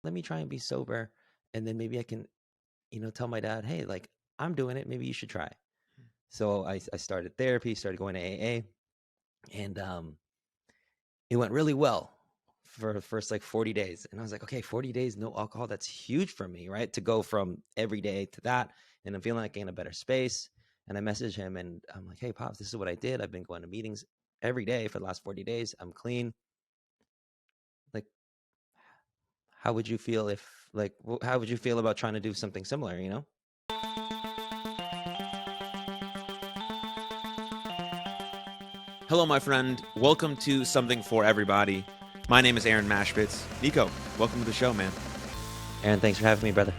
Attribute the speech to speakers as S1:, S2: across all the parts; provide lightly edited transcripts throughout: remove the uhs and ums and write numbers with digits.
S1: let me try and be sober. And then maybe I can, tell my dad, hey, like, I'm doing it. Maybe you should try. So I started therapy, started going to AA, and it went really well for the first like 40 days. And I was like, okay, 40 days, no alcohol. That's huge for me, right? To go from every day to that. And I'm feeling like in a better space. And I message him and I'm like, hey, Pops, this is what I did. I've been going to meetings every day for the last 40 days. I'm clean. Like, how would you feel if, like, how would you feel about trying to do something similar,
S2: Hello, my friend. Welcome to Something for Everybody. My name is Aaron Machbitz. Nico, welcome to the show, man.
S1: Aaron, thanks for having me, brother.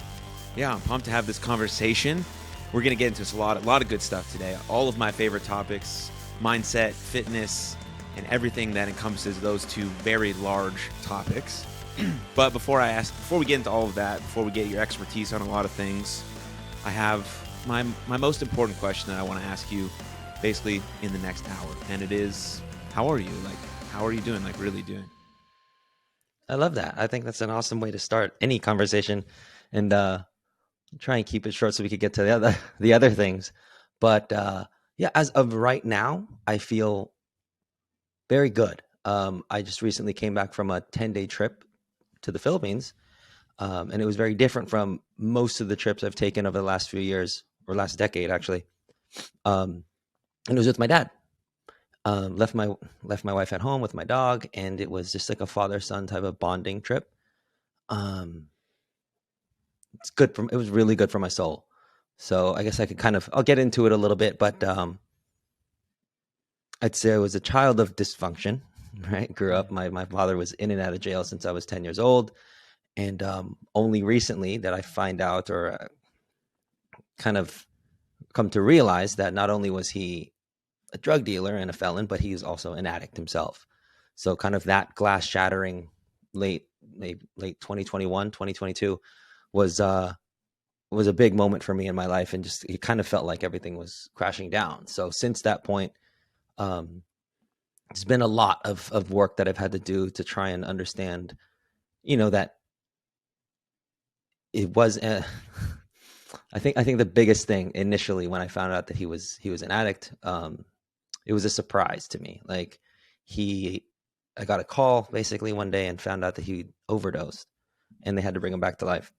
S2: Yeah, I'm pumped to have this conversation. We're going to get into a lot of good stuff today. All of my favorite topics, mindset, fitness, and everything that encompasses those two very large topics. But before we get into all of that, before we get your expertise on a lot of things, I have my most important question that I want to ask you basically in the next hour. And it is, how are you? Like, how are you doing? Like, really doing?
S1: I love that. I think that's an awesome way to start any conversation, and try and keep it short so we could get to the other things. But yeah, as of right now, I feel very good. I just recently came back from a 10-day trip to the Philippines, and it was very different from most of the trips I've taken over the last few years, or last decade actually. And it was with my dad. Left my wife at home with my dog, and it was just like a father-son type of bonding trip. Um, it was really good for my soul. So I guess I'll get into it a little bit, but I'd say I was a child of dysfunction, right? Grew up, my father was in and out of jail since I was 10 years old. And only recently that I find out, or kind of come to realize, that not only was he a drug dealer and a felon, but he was also an addict himself. So kind of that glass shattering late 2021, 2022 was a big moment for me in my life. And just, it kind of felt like everything was crashing down. So since that point, it's been a lot of work that I've had to do to try and understand, that it was, I think the biggest thing initially when I found out that he was an addict, it was a surprise to me. Like, I got a call basically one day and found out that he overdosed and they had to bring him back to life.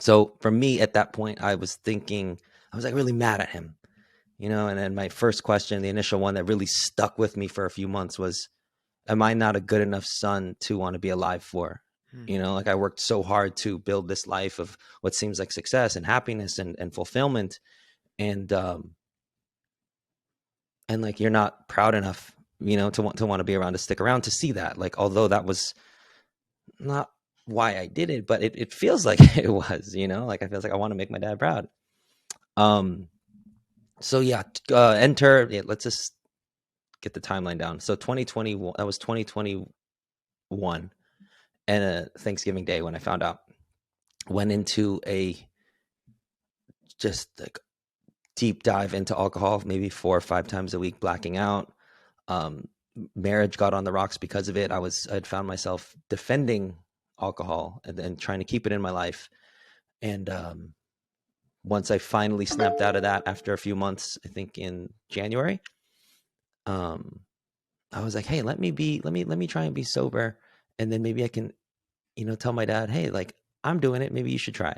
S1: So for me at that point, I was like really mad at him, and then my first question, the initial one that really stuck with me for a few months was, am I not a good enough son to want to be alive for? Like, I worked so hard to build this life of what seems like success and happiness and fulfillment. And like, you're not proud enough, to want to be around, to stick around, to see that. Like, although that was not why I did it, but it feels like it was, like, I feel like I want to make my dad proud. So yeah, let's just get the timeline down. So 2021, that was 2021, and Thanksgiving Day when I found out. Went into a just like deep dive into alcohol, maybe 4 or 5 times a week, blacking out. Marriage got on the rocks because of it. I'd found myself defending alcohol and trying to keep it in my life. And once I finally snapped out of that after a few months, I think in January, I was like, hey, let me try and be sober. And then maybe I can, tell my dad, hey, like, I'm doing it. Maybe you should try.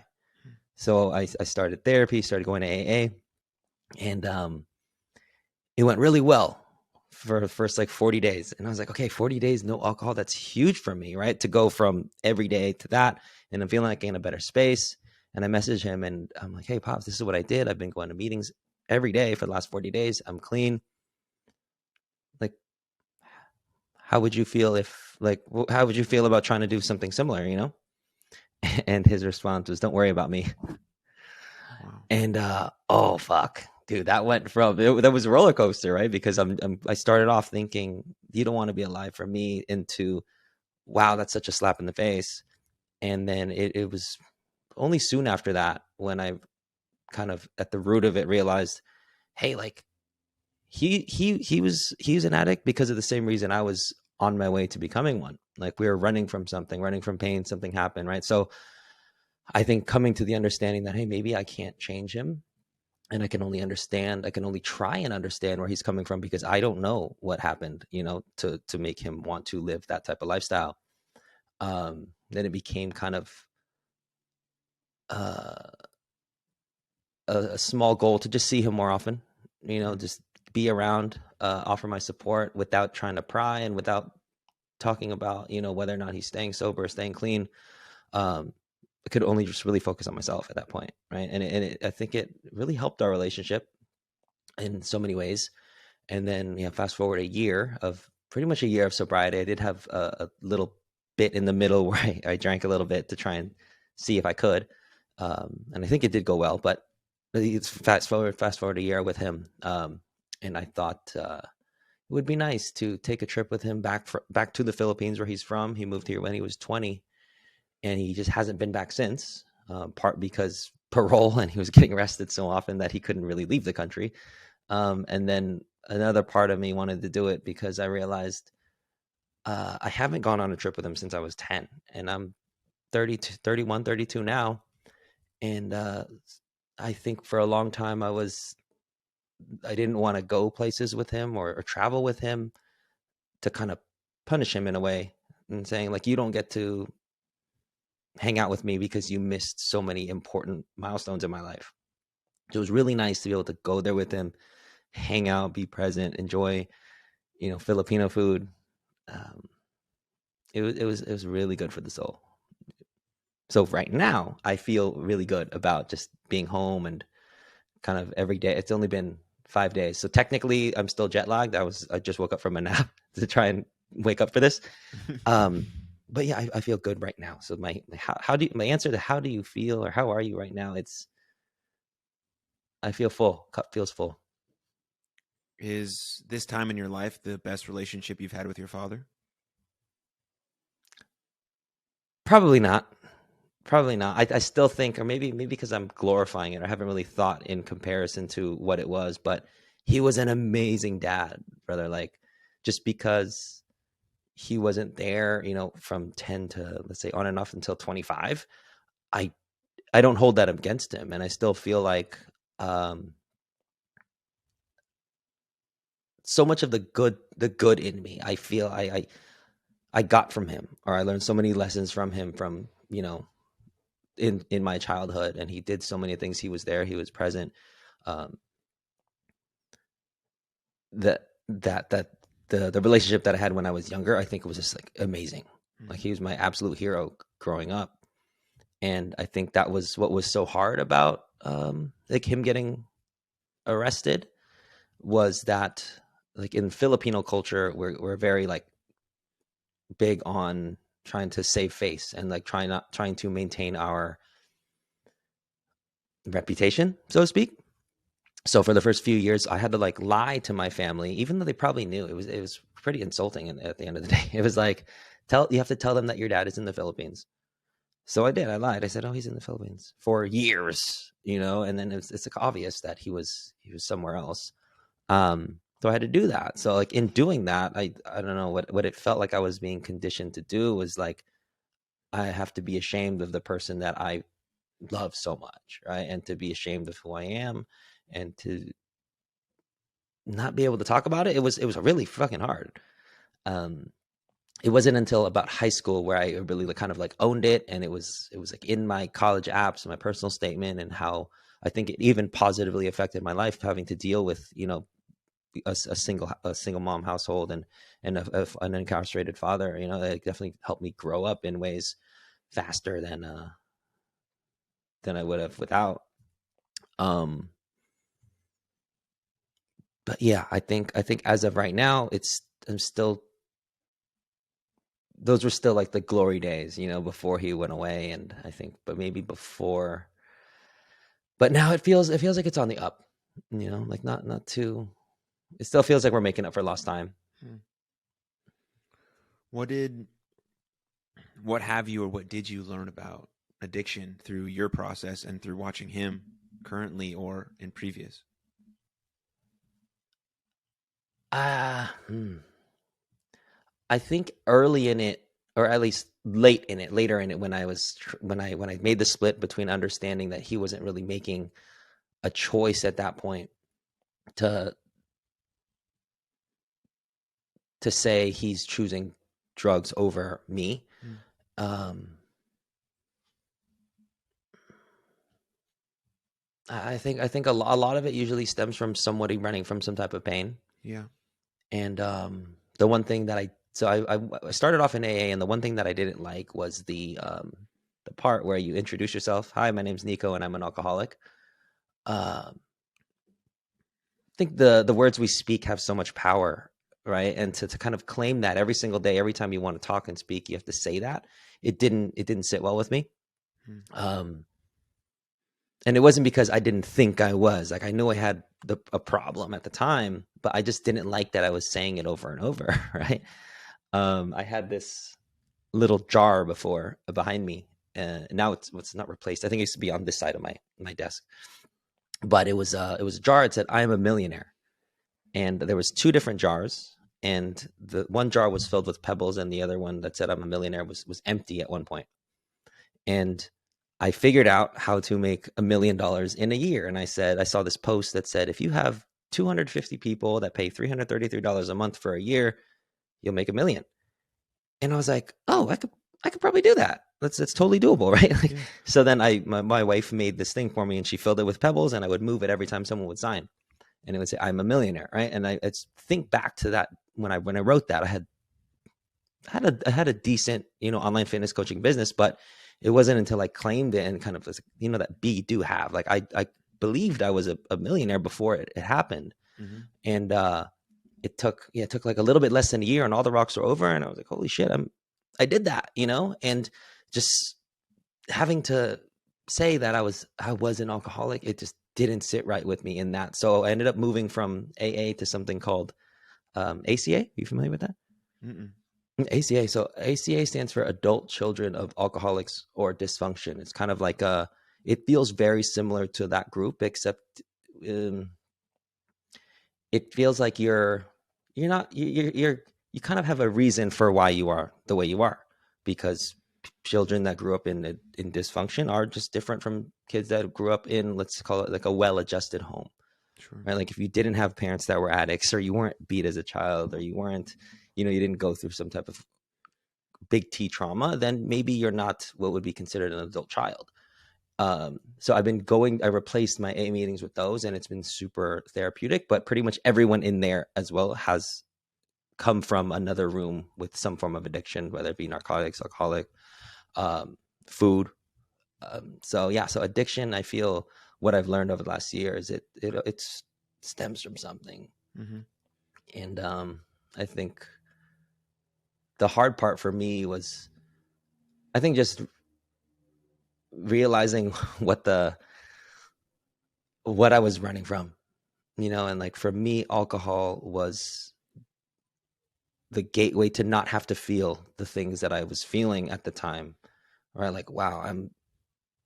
S1: So I started therapy, started going to AA, and it went really well for the first like 40 days. And I was like, okay, 40 days, no alcohol. That's huge for me, right? To go from every day to that. And I'm feeling like in a better space. And I message him and I'm like, hey, Pops, this is what I did. I've been going to meetings every day for the last 40 days. I'm clean. Like, how would you feel how would you feel about trying to do something similar? And his response was, don't worry about me. Wow. And oh fuck, dude, that was a roller coaster, right? Because I started off thinking, you don't want to be alive for me, into, wow, that's such a slap in the face. And then it was only soon after that when I kind of at the root of it realized, hey, like, he was an addict because of the same reason I was on my way to becoming one. Like we were running from something, running from pain, something happened, right? So I think coming to the understanding that, hey, maybe I can't change him, and I can only understand, I can only try and understand where he's coming from, because I don't know what happened, to make him want to live that type of lifestyle. Then it became kind of uh, a small goal to just see him more often, just be around, offer my support without trying to pry and without talking about, whether or not he's staying sober, staying clean. I could only just really focus on myself at that point, right? I think it really helped our relationship in so many ways. And then, fast forward pretty much a year of sobriety. I did have a little bit in the middle where I drank a little bit to try and see if I could. And I think it did go well, but it's fast forward a year with him. And I thought, it would be nice to take a trip with him back to the Philippines, where he's from. He moved here when he was 20, and he just hasn't been back since, part because parole, and he was getting arrested so often that he couldn't really leave the country. And then another part of me wanted to do it because I realized I haven't gone on a trip with him since I was 10, and I'm 32, 31, 32 now. And I think for a long time I didn't want to go places with him, or travel with him, to kind of punish him in a way, and saying, like, you don't get to hang out with me because you missed so many important milestones in my life. So it was really nice to be able to go there with him, hang out, be present, enjoy, Filipino food. Um, it was really good for the soul. So right now, I feel really good about just being home and kind of every day. It's only been 5 days, so technically I'm still jet lagged. I just woke up from a nap to try and wake up for this. But yeah, I feel good right now. So my answer to how do you feel, or how are you right now? I feel full. Cup feels full.
S2: Is this time in your life the best relationship you've had with your father?
S1: Probably not. Probably not. I still think, or maybe because I'm glorifying it, I haven't really thought in comparison to what it was. But he was an amazing dad, brother. Like, just because he wasn't there, from 10 to, let's say, on and off until 25, I I don't hold that against him, and I still feel like, um, so much of the good in me, I feel I got from him, or I learned so many lessons from him, from, in my childhood. And he did so many things. He was there, he was present. um that the relationship that I had when I was younger, I think it was just like amazing. Like, he was my absolute hero growing up. And I think that was what was so hard about, like, him getting arrested, was that, like, in Filipino culture, we're very, like, big on trying to save face, and, like, trying to maintain our reputation, so to speak. So for the first few years, I had to, like, lie to my family, even though they probably knew. It was pretty insulting. And at the end of the day, it was like, you have to tell them that your dad is in the Philippines. So I did. I lied. I said, "Oh, he's in the Philippines," for years, and then it's like obvious that he was somewhere else. So I had to do that. So, like, in doing that, I don't know what it felt like I was being conditioned to do, was like, I have to be ashamed of the person that I love so much, right? And to be ashamed of who I am, and to not be able to talk about it. It was really fucking hard. Um, it wasn't until about high school where I really, like, kind of, like, owned it, and it was like in my college apps, my personal statement, and how I think it even positively affected my life, having to deal with, a single mom household, and an incarcerated father. It definitely helped me grow up in ways faster than I would have without. Um, but yeah, I think as of right now, I'm still those were still, like, the glory days, before he went away. And I think, but maybe before, but now it feels like it's on the up, like, not too, it still feels like we're making up for lost time.
S2: What did, what have you, or what did you learn about addiction through your process and through watching him currently or in previous?
S1: Ah, I think early in it, or at least later in it, when I made the split between understanding that he wasn't really making a choice at that point to say he's choosing drugs over me.
S2: Mm.
S1: Um, I think a lot of it usually stems from somebody running from some type of pain.
S2: Yeah.
S1: And the one thing that I started off in AA, and the one thing that I didn't like was the part where you introduce yourself. Hi, my name's Nico, and I'm an alcoholic. I think the words we speak have so much power, right? And to kind of claim that every single day, every time you want to talk and speak, you have to say that. It didn't sit well with me.
S2: Mm.
S1: And it wasn't because I didn't think I was. Like, I knew I had a problem at the time, but I just didn't like that I was saying it over and over, right? I had this little jar before behind me, and now it's not replaced. I think it used to be on this side of my desk, but it was a jar. It said, "I am a millionaire," and there was two different jars, and the one jar was filled with pebbles, and the other one that said, "I'm a millionaire," was empty at one point. And I figured out how to make $1 million in a year. And I saw this post that said, if you have 250 people that pay $333 a month for a year, you'll make $1 million. And I was like, oh, I could probably do that. That's totally doable, right? Like,
S2: Yeah.
S1: so then my wife made this thing for me, and she filled it with pebbles, and I would move it every time someone would sign, and it would say, "I'm a millionaire," right? And I think back to that when I wrote that, I had a decent, online fitness coaching business, but it wasn't until I claimed it and kind of, that be do have, like, I believed I was a millionaire before it happened.
S2: Mm-hmm.
S1: And it took like a little bit less than a year, and all the rocks were over, and I was like, holy shit, I did that, and just having to say that I was an alcoholic, it just didn't sit right with me in that. So I ended up moving from AA to something called ACA. Are you familiar with that?
S2: Mm-mm.
S1: ACA. So ACA stands for Adult Children of Alcoholics or Dysfunction. It's kind of like it feels very similar to that group, except it feels like you're not, you kind of have a reason for why you are the way you are, because children that grew up in dysfunction are just different from kids that grew up in, let's call it, like a well-adjusted home.
S2: Sure.
S1: Right? Like, if you didn't have parents that were addicts, or you weren't beat as a child, or you weren't, you didn't go through some type of big T trauma, then maybe you're not what would be considered an adult child. So I replaced my A meetings with those, and it's been super therapeutic. But pretty much everyone in there as well has come from another room with some form of addiction, whether it be narcotics, alcoholic, food. So addiction, I feel what I've learned over the last year is it stems from something.
S2: Mm-hmm.
S1: And I think the hard part for me was, I think, just realizing what I was running from, and like, for me, alcohol was the gateway to not have to feel the things that I was feeling at the time. Right? Like, wow,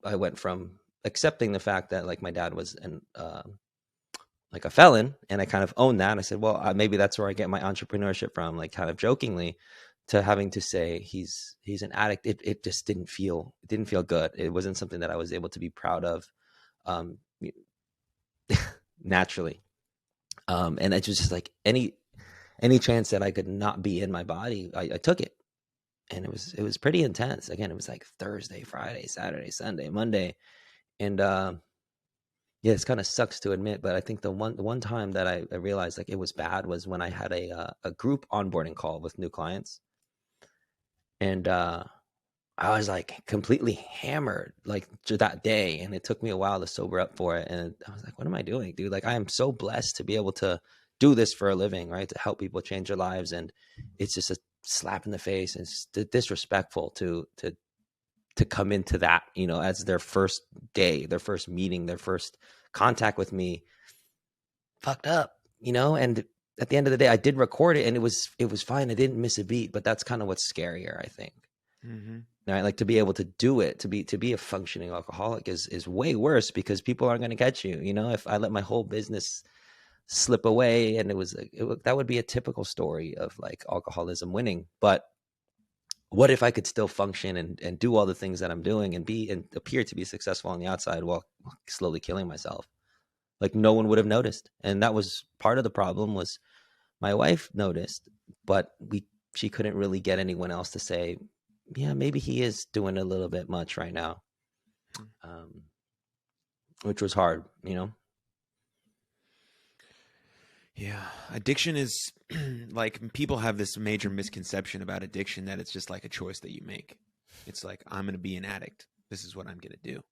S1: I went from accepting the fact that, like, my dad was like a felon, and I kind of owned that. I said, well, maybe that's where I get my entrepreneurship from, like, kind of jokingly, to having to say he's an addict. It just didn't feel good. It wasn't something that I was able to be proud of, naturally. And it was just like, any chance that I could not be in my body, I took it. And it was pretty intense. Again, it was like Thursday, Friday, Saturday, Sunday, Monday. And it kind of sucks to admit, but I think the one time that I realized, like, it was bad was when I had a group onboarding call with new clients. And I was like completely hammered, like, that day, and it took me a while to sober up for it. And I was like, what am I doing, dude? Like, I am so blessed to be able to do this for a living, right? To help people change their lives. And it's just a slap in the face, and it's disrespectful to come into that, as their first day, their first meeting, their first contact with me, fucked up, and at the end of the day, I did record it, and it was fine. I didn't miss a beat, but that's kind of what's scarier, I think.
S2: Mm-hmm.
S1: Right? Like, to be able to do it, to be a functioning alcoholic is way worse, because people aren't going to catch you. If I let my whole business slip away, and that would be a typical story of like alcoholism winning. But what if I could still function and do all the things that I'm doing and appear to be successful on the outside while slowly killing myself? Like no one would have noticed. And that was part of the problem. Was my wife noticed, but she couldn't really get anyone else to say, yeah, maybe he is doing a little bit much right now. Which was hard, you know?
S2: Yeah. Addiction is like, people have this major misconception about addiction that it's just like a choice that you make. It's like, I'm going to be an addict. This is what I'm going to do.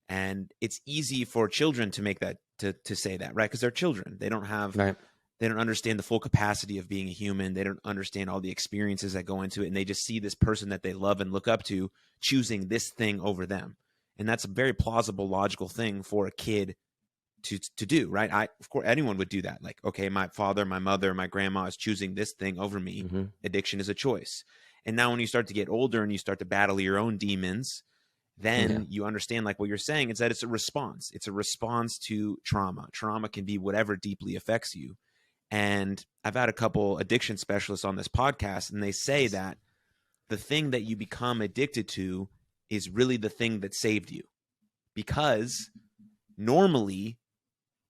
S2: And it's easy for children to make that, to say that, right? Because they're children. They don't have,
S1: Right.
S2: they don't understand the full capacity of being a human. They don't understand all the experiences that go into it. And they just see this person that they love and look up to choosing this thing over them. And that's a very plausible, logical thing for a kid to do, right? Of course, anyone would do that. Like, okay, my father, my mother, my grandma is choosing this thing over me.
S1: Mm-hmm.
S2: Addiction is a choice. And now when you start to get older and you start to battle your own demons, then you understand, like what you're saying, is that it's a response. It's a response to trauma. Trauma can be whatever deeply affects you. And I've had a couple addiction specialists on this podcast, and they say that the thing that you become addicted to is really the thing that saved you. Because normally,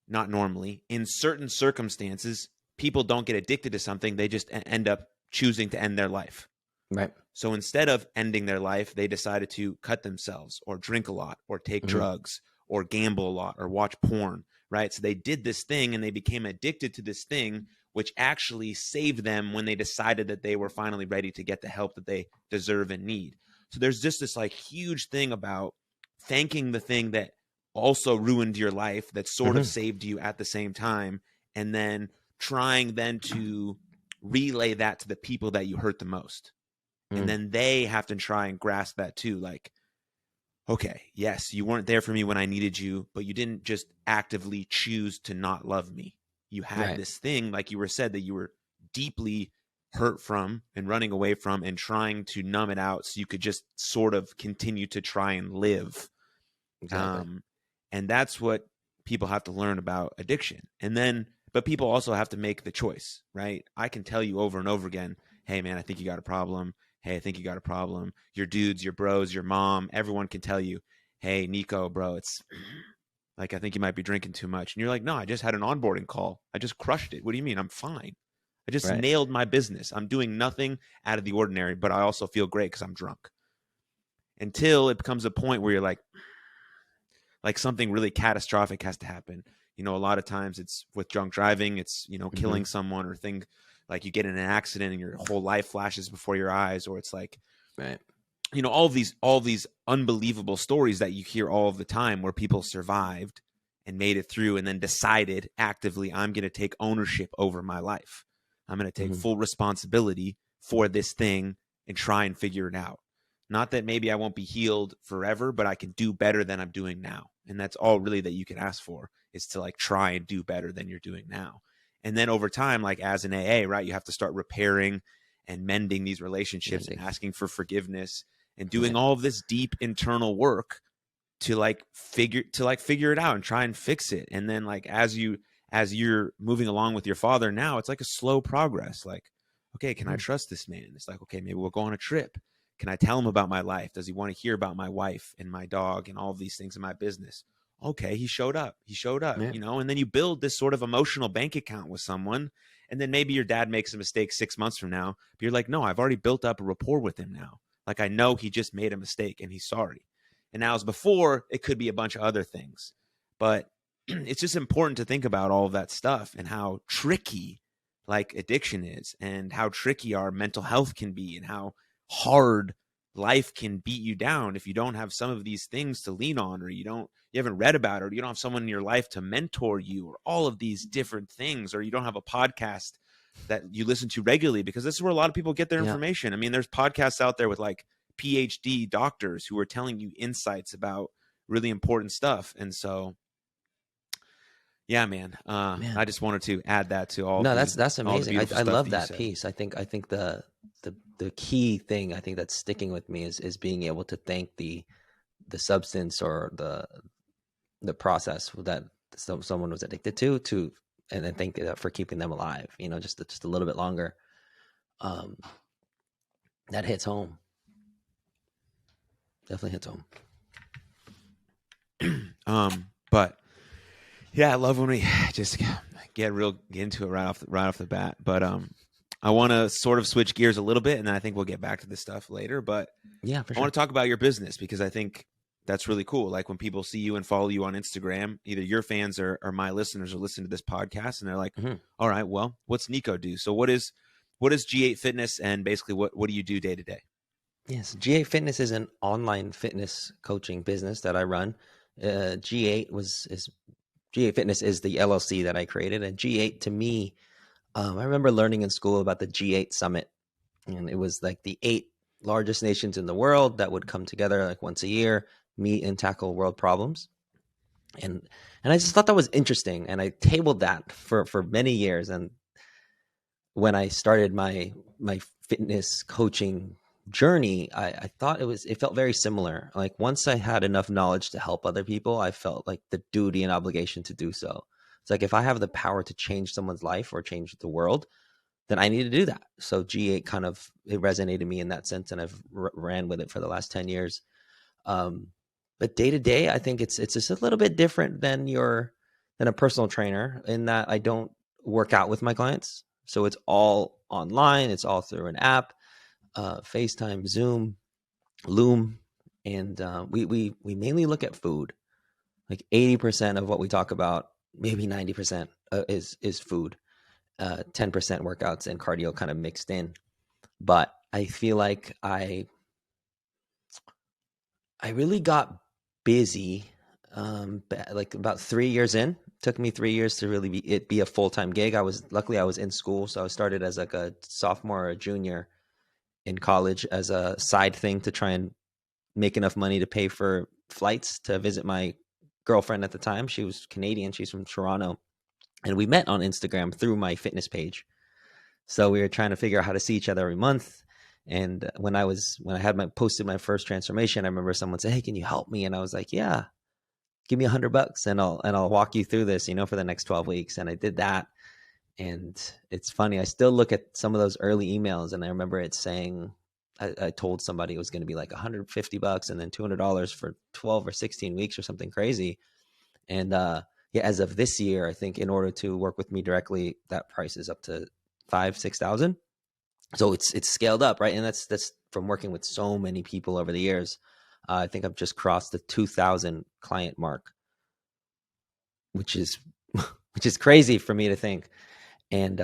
S2: not normally, in certain circumstances, people don't get addicted to something. They just end up choosing to end their life.
S1: Right.
S2: So instead of ending their life, they decided to cut themselves or drink a lot or take drugs or gamble a lot or watch porn, right? So they did this thing and they became addicted to this thing, which actually saved them when they decided that they were finally ready to get the help that they deserve and need. So there's just this like huge thing about thanking the thing that also ruined your life, that sort of saved you at the same time, and then trying then to relay that to the people that you hurt the most. And then they have to try and grasp that too. Like, okay, yes, you weren't there for me when I needed you, but you didn't just actively choose to not love me. You had this thing, like you were said, that you were deeply hurt from and running away from and trying to numb it out so you could just sort of continue to try and live.
S1: Exactly.
S2: And that's what people have to learn about addiction. And then, but people also have to make the choice, right? I can tell you over and over again, hey man, I think you got a problem. Hey, I think you got a problem. Your dudes, your bros, your mom, everyone can tell you, hey, Nico, bro, it's like, I think you might be drinking too much. And you're like, no, I just had an onboarding call. I just crushed it. What do you mean? I'm fine. I just nailed my business. I'm doing nothing out of the ordinary, but I also feel great because I'm drunk. Until it becomes a point where you're like something really catastrophic has to happen. You know, a lot of times it's with drunk driving, it's, you know, killing someone, or thing like you get in an accident and your whole life flashes before your eyes, or it's like, you know, all these unbelievable stories that you hear all of the time where people survived and made it through and then decided actively, I'm going to take ownership over my life. I'm going to take full responsibility for this thing and try and figure it out. Not that maybe I won't be healed forever, but I can do better than I'm doing now. And that's all really that you can ask for, is to like try and do better than you're doing now. And then over time, like as an AA, right, you have to start repairing and mending these relationships and asking for forgiveness and doing all of this deep internal work to figure it out and try and fix it. And then like as you're moving along with your father now, it's like a slow progress. Like, okay, can I trust this man? It's like, okay, maybe we'll go on a trip. Can I tell him about my life? Does he want to hear about my wife and my dog and all of these things in my business? Okay, he showed up, you know, and then you build this sort of emotional bank account with someone. And then maybe your dad makes a mistake 6 months from now, but you're like, no, I've already built up a rapport with him now. Like, I know he just made a mistake and he's sorry. And now as before, it could be a bunch of other things, but it's just important to think about all of that stuff and how tricky like addiction is, and how tricky our mental health can be, and how hard life can beat you down if you don't have some of these things to lean on, or you haven't read about it, or you don't have someone in your life to mentor you, or all of these different things, or you don't have a podcast that you listen to regularly, because this is where a lot of people get their information. I mean, there's podcasts out there with like PhD doctors who are telling you insights about really important stuff. And so, yeah, man, I just wanted to add that to all.
S1: No, that's amazing. I love that piece. I think the key thing I think that's sticking with me is being able to thank the substance or the process that someone was addicted to and then thank for keeping them alive, just a little bit longer. Um, that hits home. Definitely hits home.
S2: But yeah, I love when we just get into it right off the bat. But I want to sort of switch gears a little bit, and then I think we'll get back to this stuff later. But
S1: Yeah, for
S2: I
S1: sure.
S2: want to talk about your business, because I think that's really cool. Like when people see you and follow you on Instagram, either your fans or my listeners are listening to this podcast, and they're like, all right, well, what's Nico do? So what is G8 Fitness, and basically what do you do day to day?
S1: Yes, G8 Fitness is an online fitness coaching business that I run. G8 G8 Fitness is the LLC that I created, and G8 to me, I remember learning in school about the G8 summit, and it was like the 8 largest nations in the world that would come together like once a year, meet and tackle world problems. And I just thought that was interesting, and I tabled that for many years. And when I started my fitness coaching journey, I thought it felt very similar. Like once I had enough knowledge to help other people, I felt like the duty and obligation to do so. It's like if I have the power to change someone's life or change the world, then I need to do that. So G8 kind of, it resonated me in that sense, and I've ran with it for the last 10 years. But day to day, I think it's just a little bit different than a personal trainer, in that I don't work out with my clients. So it's all online. It's all through an app, FaceTime, Zoom, Loom, and we mainly look at food. Like 80% of what we talk about, maybe 90%, is food. 10% workouts and cardio kind of mixed in. But I feel like I really got busy, like about 3 years in. Took me 3 years to really be a full-time gig. Luckily I was in school, so I started as like a sophomore or a junior in college as a side thing to try and make enough money to pay for flights to visit my girlfriend at the time. She was Canadian. She's from Toronto, and we met on Instagram through my fitness page. So we were trying to figure out how to see each other every month. And when I posted my first transformation, I remember someone said, "Hey, can you help me?" And I was like, "Yeah, give me $100 and I'll walk you through this, for the next 12 weeks." And I did that. And it's funny, I still look at some of those early emails, and I remember it saying, I told somebody it was going to be like $150 and then $200 for 12 or 16 weeks or something crazy. And yeah, as of this year, I think in order to work with me directly, that price is up to 5,000-6,000. So it's scaled up, right? And that's from working with so many people over the years. I think I've just crossed the 2,000 client mark, which is crazy for me to think. And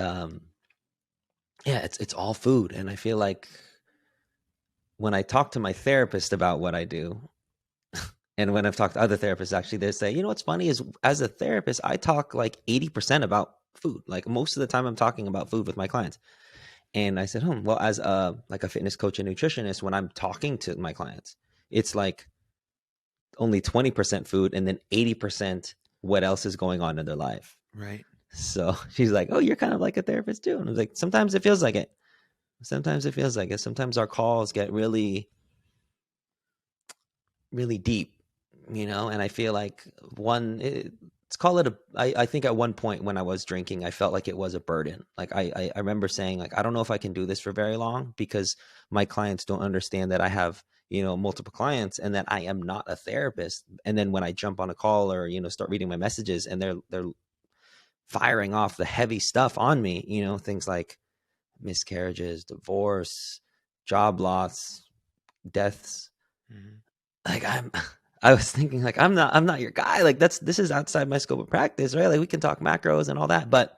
S1: yeah, it's all food. And I feel like when I talk to my therapist about what I do, and when I've talked to other therapists, actually, they say, what's funny is, as a therapist, I talk like 80% about food. Like most of the time I'm talking about food with my clients. And I said, well, as a fitness coach and nutritionist, when I'm talking to my clients, it's like only 20% food and then 80% what else is going on in their life.
S2: Right.
S1: So she's like, "Oh, you're kind of like a therapist too." And I was like, sometimes it feels like it. Sometimes it feels like it. Sometimes our calls get really, really deep, and I feel like let's call it I think at one point when I was drinking, I felt like it was a burden. Like I remember saying, like, I don't know if I can do this for very long, because my clients don't understand that I have, multiple clients, and that I am not a therapist. And then when I jump on a call or, start reading my messages, and they're firing off the heavy stuff on me, things like miscarriages, divorce, job loss, deaths.
S2: Mm-hmm.
S1: Like I was thinking, like, I'm not your guy. Like this is outside my scope of practice, right? Like we can talk macros and all that. But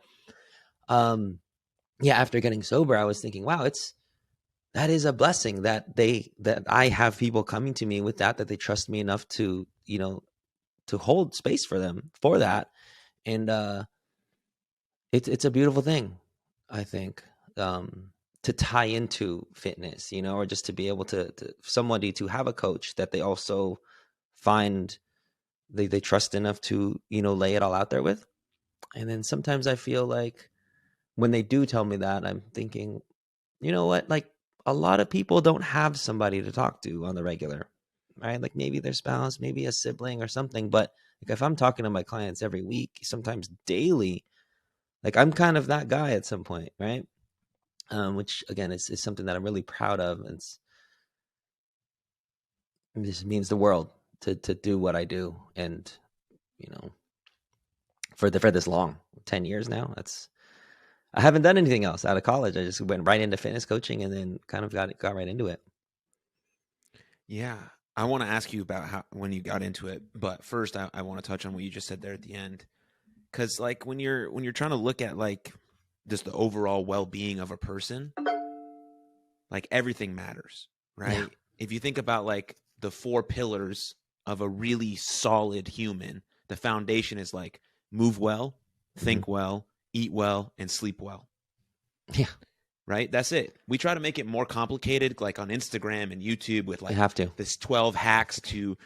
S1: yeah, after getting sober, I was thinking, wow, that is a blessing that I have people coming to me with that they trust me enough to, to hold space for them for that. And it's a beautiful thing, I think, to tie into fitness, or just to be able to somebody to have a coach that they also find they trust enough to, lay it all out there with. And then sometimes I feel like when they do tell me that, I'm thinking, you know what, like a lot of people don't have somebody to talk to on the regular, right? Like maybe their spouse, maybe a sibling or something. But like if I'm talking to my clients every week, sometimes daily, Like I'm kind of that guy at some point, right? Which again is something that I'm really proud of, and it just means the world to do what I do, and you know, for this long, 10 years now. I haven't done anything else out of college. I just went right into fitness coaching, and then kind of got right into it.
S2: Yeah. I want to ask you about how when you got into it, but first I want to touch on what you just said there at the end. Cause like when you're trying to look at like just the overall well-being of a person, like everything matters, right?
S1: Yeah.
S2: If you think about like the four pillars of a really solid human, the foundation is like move well, think well, eat well, and sleep well.
S1: Yeah.
S2: Right? That's it. We try to make it more complicated, like on Instagram and YouTube with
S1: You
S2: like
S1: have to.
S2: this 12 hacks to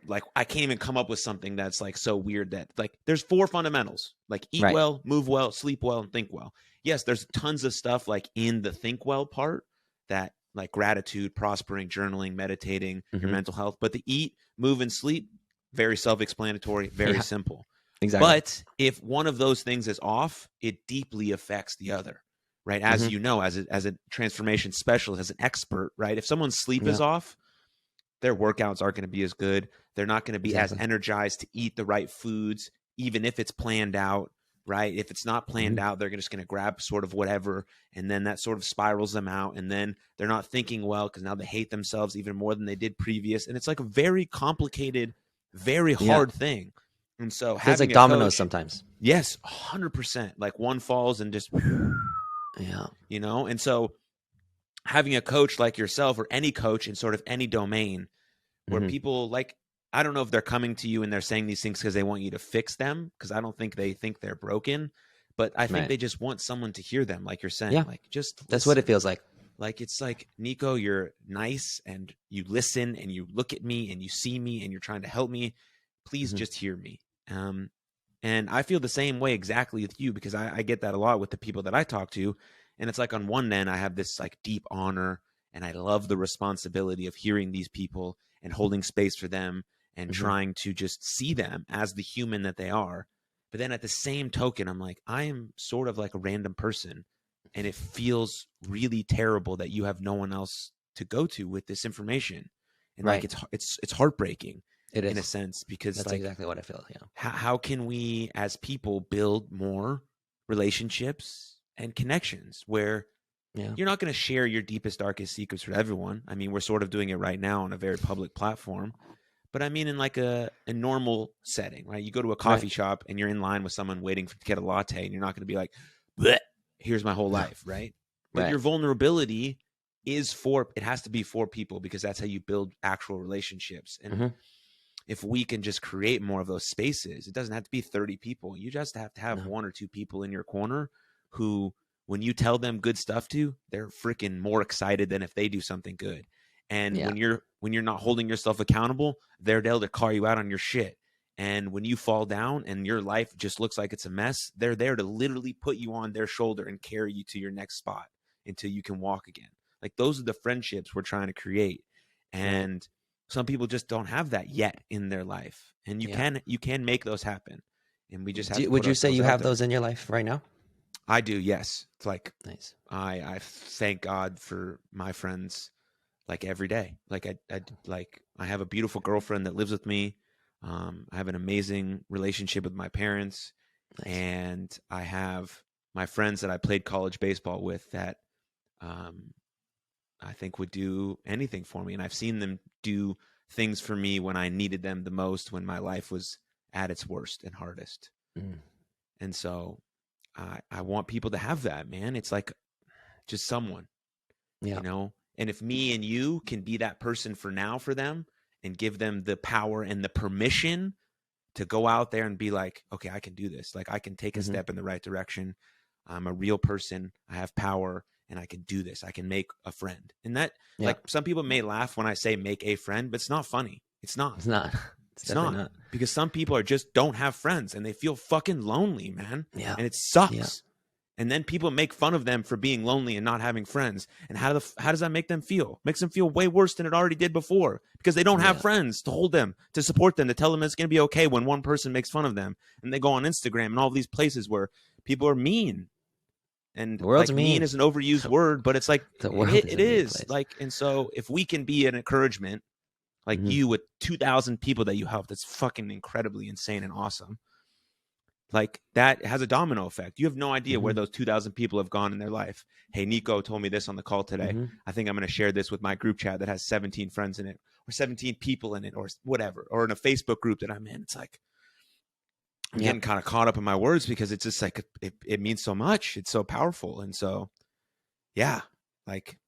S2: like, I can't even come up with something that's like so weird that like there's four fundamentals, like eat
S1: Right.
S2: well, move well, sleep well, and think well. Yes, there's tons of stuff like in the think well part that like gratitude, prospering, journaling, meditating, your mental health, but the eat, move, and sleep, very self-explanatory, very
S1: Yeah.
S2: simple.
S1: Exactly.
S2: But if one of those things is off, it deeply affects the other, right? As you know, as a transformation specialist, as an expert, right? If someone's sleep is off, their workouts aren't going to be as good. They're not going to be as energized to eat the right foods, even if it's planned out, right? If it's not planned out, they're just going to grab sort of whatever, and then that sort of spirals them out, and then they're not thinking well because now they hate themselves even more than they did previous, and it's like a very complicated, very hard thing. And so
S1: It's
S2: having
S1: like
S2: a
S1: dominoes
S2: coach,
S1: sometimes.
S2: yes, 100%. Like one falls and just,
S1: Yeah.
S2: you know, and so having a coach like yourself or any coach in sort of any domain where people like, I don't know if they're coming to you and they're saying these things because they want you to fix them, because I don't think they think they're broken, but I think they just want someone to hear them, like you're saying.
S1: Yeah.
S2: Like, just
S1: That's
S2: listen.
S1: what it feels like.
S2: Like, it's like, Nico, you're nice and you listen and you look at me and you see me and you're trying to help me. Please just hear me. And I feel the same way exactly with you, because I get that a lot with the people that I talk to. And it's like on one end, I have this like deep honor and I love the responsibility of hearing these people and holding space for them and trying to just see them as the human that they are. But then at the same token, I'm like, I am sort of like a random person, and it feels really terrible that you have no one else to go to with this information. And like, it's heartbreaking.
S1: It is,
S2: in a sense, because
S1: that's
S2: like,
S1: exactly what I feel. Yeah.
S2: how can we as people build more relationships and connections where you're not going to share your deepest, darkest secrets with everyone? I mean, we're sort of doing it right now on a very public platform, but I mean, in like a normal setting, right? You go to a coffee shop and you're in line with someone waiting to get a latte, and you're not going to be like, bleh, here's my whole life, right? But your vulnerability is it has to be for people, because that's how you build actual relationships. And if we can just create more of those spaces, it doesn't have to be 30 people. You just have to have one or two people in your corner who, when you tell them good stuff to, they're freaking more excited than if they do something good. And when you're not holding yourself accountable, they're there to call you out on your shit. And when you fall down and your life just looks like it's a mess, they're there to literally put you on their shoulder and carry you to your next spot until you can walk again. Like, those are the friendships we're trying to create. And some people just don't have that yet in their life, and you can make those happen. And we just have to
S1: Would you say you have
S2: there.
S1: those in your life right now?
S2: I do, yes. It's like,
S1: Nice.
S2: I thank God for my friends like every day. Like, I have a beautiful girlfriend that lives with me. I have an amazing relationship with my parents, and I have my friends that I played college baseball with that I think would do anything for me. And I've seen them do things for me when I needed them the most, when my life was at its worst and hardest. And so I want people to have that, man. It's like just someone, you know, and if me and you can be that person for now for them and give them the power and the permission to go out there and be like, okay, I can do this. Like, I can take a step in the right direction. I'm a real person. I have power. And I can do this. I can make a friend. And that, like, some people may laugh when I say make a friend, but it's not funny. It's not.
S1: It's not.
S2: It's not. Because some people just don't have friends and they feel fucking lonely, man.
S1: Yeah.
S2: And it sucks. And then people make fun of them for being lonely and not having friends. And how does that make them feel? Makes them feel way worse than it already did before, because they don't have friends to hold them, to support them, to tell them it's going to be okay when one person makes fun of them. And they go on Instagram and all these places where People are mean. And
S1: The world's
S2: like mean
S1: mean.
S2: is an overused word, but it's like
S1: The world is
S2: it
S1: a mean
S2: is.
S1: place.
S2: Like, and so if we can be an encouragement, like
S1: Mm-hmm.
S2: you with 2,000 people that you help, that's fucking incredibly insane and awesome. Like that has a domino effect. You have no idea
S1: Mm-hmm.
S2: where those 2,000 people have gone in their life. Hey, Nico told me this on the call today.
S1: Mm-hmm.
S2: I think I'm going to share this with my group chat that has 17 friends in it, or 17 people in it, or whatever, or in a Facebook group that I'm in. It's like, I'm
S1: Yep.
S2: getting kind of caught up in my words because it's just like, it means so much. It's so powerful. And so, yeah, like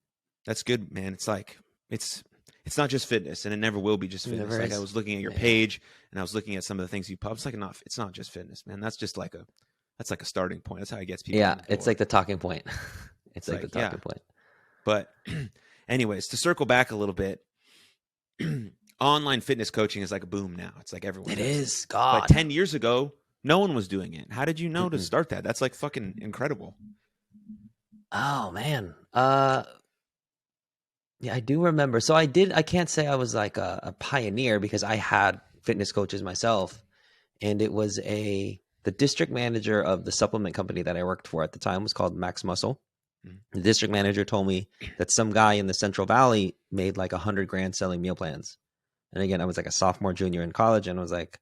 S2: that's good, man. It's like, it's not just fitness, and it never will be just
S1: It
S2: fitness.
S1: never
S2: Like I
S1: is.
S2: was looking at your
S1: Yeah.
S2: page and I was looking at some of the things you publish. Like it's not just fitness, man. That's just like that's like a starting point. That's how it gets people
S1: Yeah.
S2: in the
S1: It's
S2: door.
S1: like the talking point. It's
S2: It's
S1: like the
S2: like, yeah.
S1: talking point.
S2: But anyways, to circle back a little bit, online fitness coaching is like a boom now. It's like everyone
S1: It
S2: does
S1: is.
S2: it.
S1: God.
S2: But 10 years ago, no one was doing it. How did you know to
S1: Mm-mm.
S2: start that? That's like fucking incredible.
S1: Oh man. Yeah, I do remember. So I can't say I was like a pioneer because I had fitness coaches myself. And it was the district manager of the supplement company that I worked for at the time was called Max Muscle.
S2: Mhm.
S1: The district manager told me that some guy in the Central Valley made like 100 grand selling meal plans. And again, I was like a sophomore, junior in college, and I was like,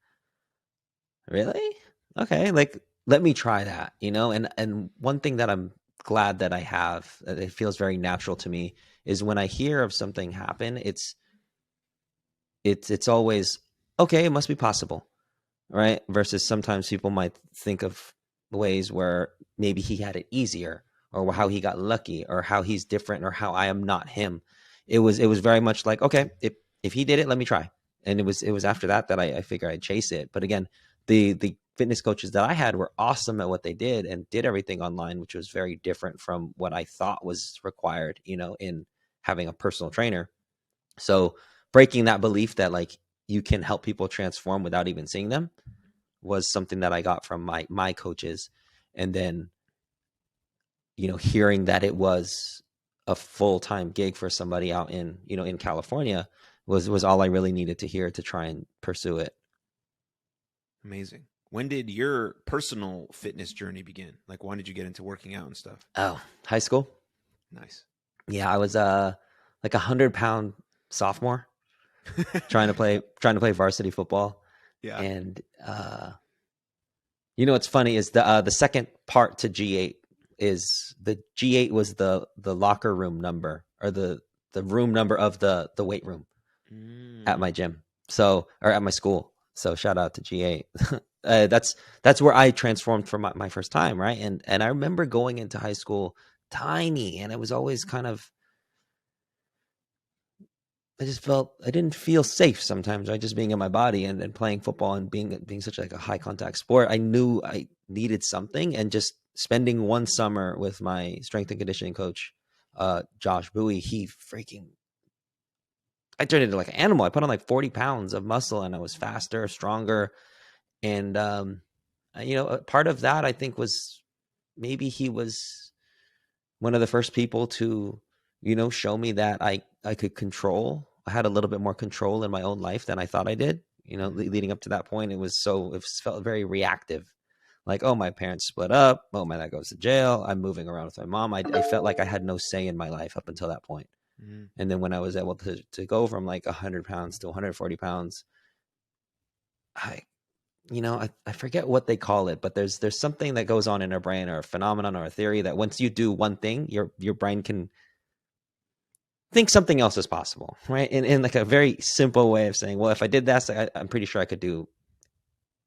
S1: really? Okay, like let me try that, you know? And one thing that I'm glad that I have, that it feels very natural to me, is when I hear of something happen, it's always okay, it must be possible, right? Versus sometimes people might think of ways where maybe he had it easier, or how he got lucky, or how he's different, or how I am not him. It was very much like, okay, if he did it, let me try. And it was after that I figured I'd chase it. But again, the fitness coaches that I had were awesome at what they did and did everything online, which was very different from what I thought was required, in having a personal trainer. So breaking that belief that like you can help people transform without even seeing them was something that I got from my coaches. And then, hearing that it was a full-time gig for somebody out in California was all I really needed to hear to try and pursue it.
S2: Amazing. When did your personal fitness journey begin? Like, when did you get into working out and stuff?
S1: Oh, high school.
S2: Nice.
S1: Yeah, I was like 100-pound sophomore trying to play varsity football.
S2: Yeah.
S1: And what's funny is the second part to G8 is the G8 was the locker room number, or the room number of the weight room at my gym. So, or at my school. So shout out to G8. That's where I transformed for my first time, right? And I remember going into high school tiny, and it was always kind of, I just felt I didn't feel safe sometimes, right? Just being in my body and playing football and being such like a high contact sport. I knew I needed something, and just spending one summer with my strength and conditioning coach, Josh Bowie, I turned into like an animal. I put on like 40 pounds of muscle, and I was faster, stronger. And, a part of that I think was maybe he was one of the first people to, show me that I could control. I had a little bit more control in my own life than I thought I did. Leading up to that point, it felt very reactive. Like, oh, my parents split up. Oh, my dad goes to jail. I'm moving around with my mom. I felt like I had no say in my life up until that point.
S2: Mm-hmm.
S1: And then when I was able to go from like 100 pounds to 140 pounds, I forget what they call it, but there's something that goes on in our brain, or a phenomenon, or a theory, that once you do one thing, your brain can think something else is possible, right? In like a very simple way of saying, well, if I did that, I'm pretty sure I could do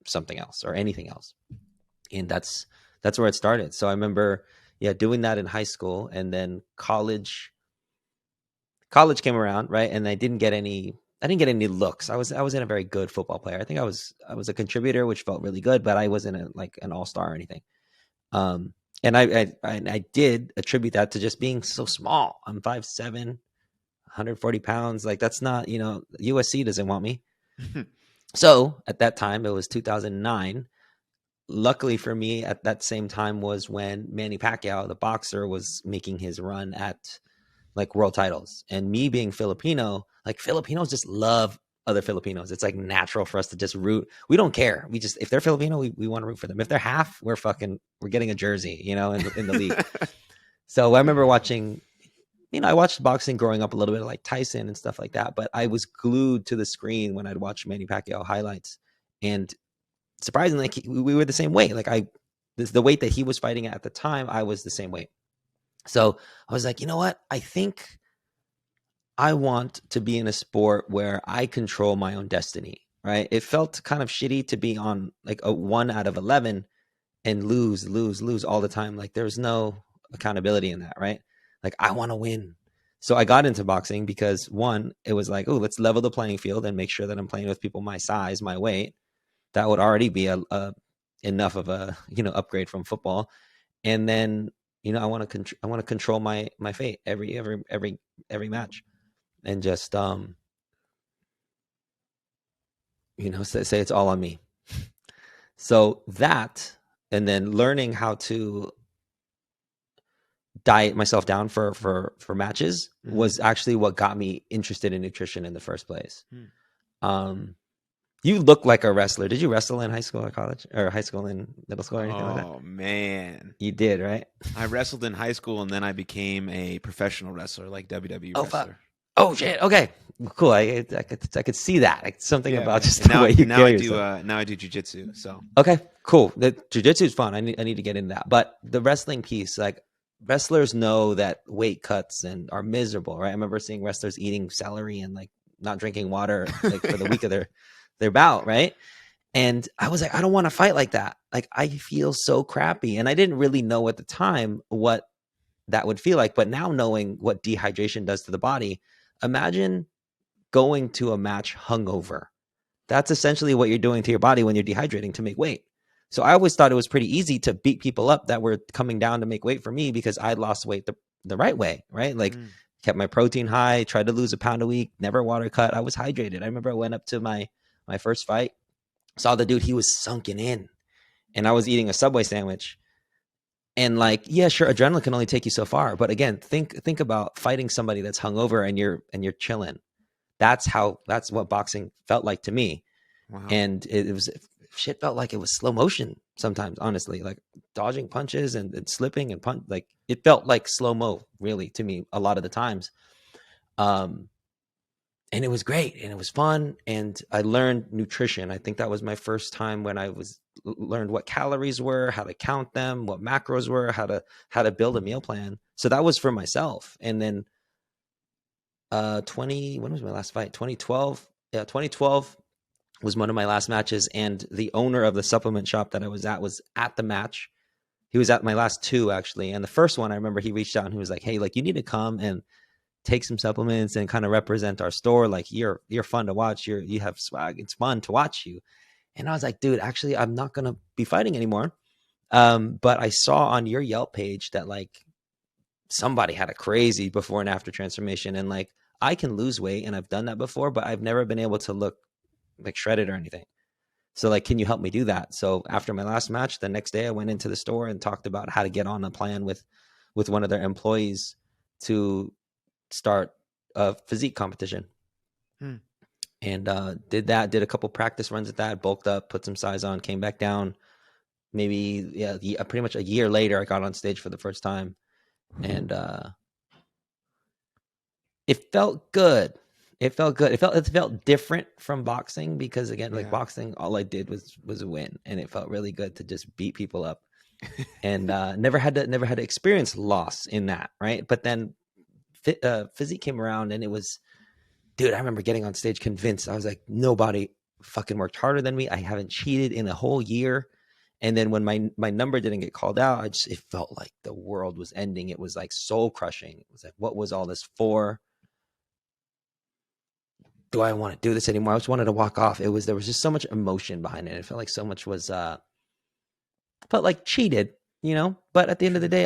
S1: something else or anything else. And that's where it started. So I remember, doing that in high school, and then college came around, right? And I didn't get any looks. I wasn't a very good football player. I think I was a contributor, which felt really good, but I wasn't like an all-star or anything. And I did attribute that to just being so small. I'm 5'7", 140 pounds. Like, that's not, USC doesn't want me. So at that time, it was 2009. Luckily for me, at that same time was when Manny Pacquiao, the boxer, was making his run at like world titles. And me being Filipino, like, Filipinos just love other Filipinos. It's like natural for us to just root. We don't care. We just, if they're Filipino, we want to root for them. If they're half, we're getting a jersey, you know, in the league. So I remember watching, you know, I watched boxing growing up a little bit, like Tyson and stuff like that. But I was glued to the screen when I'd watch Manny Pacquiao highlights, and surprisingly, we were the same weight. Like the weight that he was fighting at the time, I was the same weight. So I was like, you know what? I think I want to be in a sport where I control my own destiny, right? It felt kind of shitty to be on like a 1 out of 11 and lose all the time. Like there's no accountability in that, right? Like I want to win. So I got into boxing because one, it was like, oh, let's level the playing field and make sure that I'm playing with people my size, my weight. That would already be a enough of a, you know, upgrade from football. And then, you know, I want to control my fate every match, and just you know, say it's all on me. So that, and then learning how to diet myself down for matches was actually what got me interested in nutrition in the first place. You look like a wrestler. Did you wrestle in high school or college, or high school and middle school or anything like that?
S2: Oh man,
S1: you did, right?
S2: I wrestled in high school, and then I became a professional wrestler, like WWE wrestler.
S1: Fuck. Oh shit. Okay. Cool. I could see that. Like something about just the way you carry yourself.
S2: Now I do jujitsu. So
S1: okay, cool. The jujitsu is fun. I need to get into that. But the wrestling piece, like wrestlers know that weight cuts and are miserable, right? I remember seeing wrestlers eating celery and like not drinking water like for the week of their bout, right? And I was like, I don't want to fight like that. Like I feel so crappy, and I didn't really know at the time what that would feel like. But now knowing what dehydration does to the body, imagine going to a match hungover. That's essentially what you're doing to your body when you're dehydrating to make weight. So I always thought it was pretty easy to beat people up that were coming down to make weight for me because I lost weight the right way, right? Like kept my protein high, tried to lose a pound a week, never water cut. I was hydrated. I remember I went up to my first fight, saw the dude, he was sunken in, and I was eating a Subway sandwich. And like, yeah, sure, adrenaline can only take you so far. But again, think about fighting somebody that's hungover and you're chilling. That's what boxing felt like to me.
S2: Wow.
S1: And shit felt like it was slow motion sometimes, honestly, like dodging punches and slipping and punch. Like it felt like slow mo really to me a lot of the times. And it was great and it was fun. And I learned nutrition. I think that was my first time when I learned what calories were, how to count them, what macros were, how to build a meal plan. So that was for myself. And then when was my last fight? 2012. Yeah, 2012 was one of my last matches, and the owner of the supplement shop that I was at the match. He was at my last two actually, and the first one I remember he reached out and he was like, "Hey, like you need to come and take some supplements and kind of represent our store. Like you're fun to watch. You have swag. It's fun to watch you." And I was like, "Dude, actually, I'm not gonna be fighting anymore." But I saw on your Yelp page that like somebody had a crazy before and after transformation, and like I can lose weight and I've done that before, but I've never been able to look like shredded or anything. So like, can you help me do that? So after my last match, the next day I went into the store and talked about how to get on a plan with one of their employees to start a physique competition. And did a couple practice runs at that, bulked up, put some size on, came back down. Maybe pretty much a year later I got on stage for the first time. And it felt good. It felt different from boxing because again, like boxing, all I did was win, and it felt really good to just beat people up, and never had to experience loss in that, right? But then physique came around, and it was, dude, I remember getting on stage convinced. I was like, nobody fucking worked harder than me. I haven't cheated in a whole year. And then when my number didn't get called out, it felt like the world was ending. It was like soul crushing. It was like, what was all this for? Do I want to do this anymore? I just wanted to walk off. There was just so much emotion behind it. It felt like so much was felt like cheated, you know. But at the end of the day,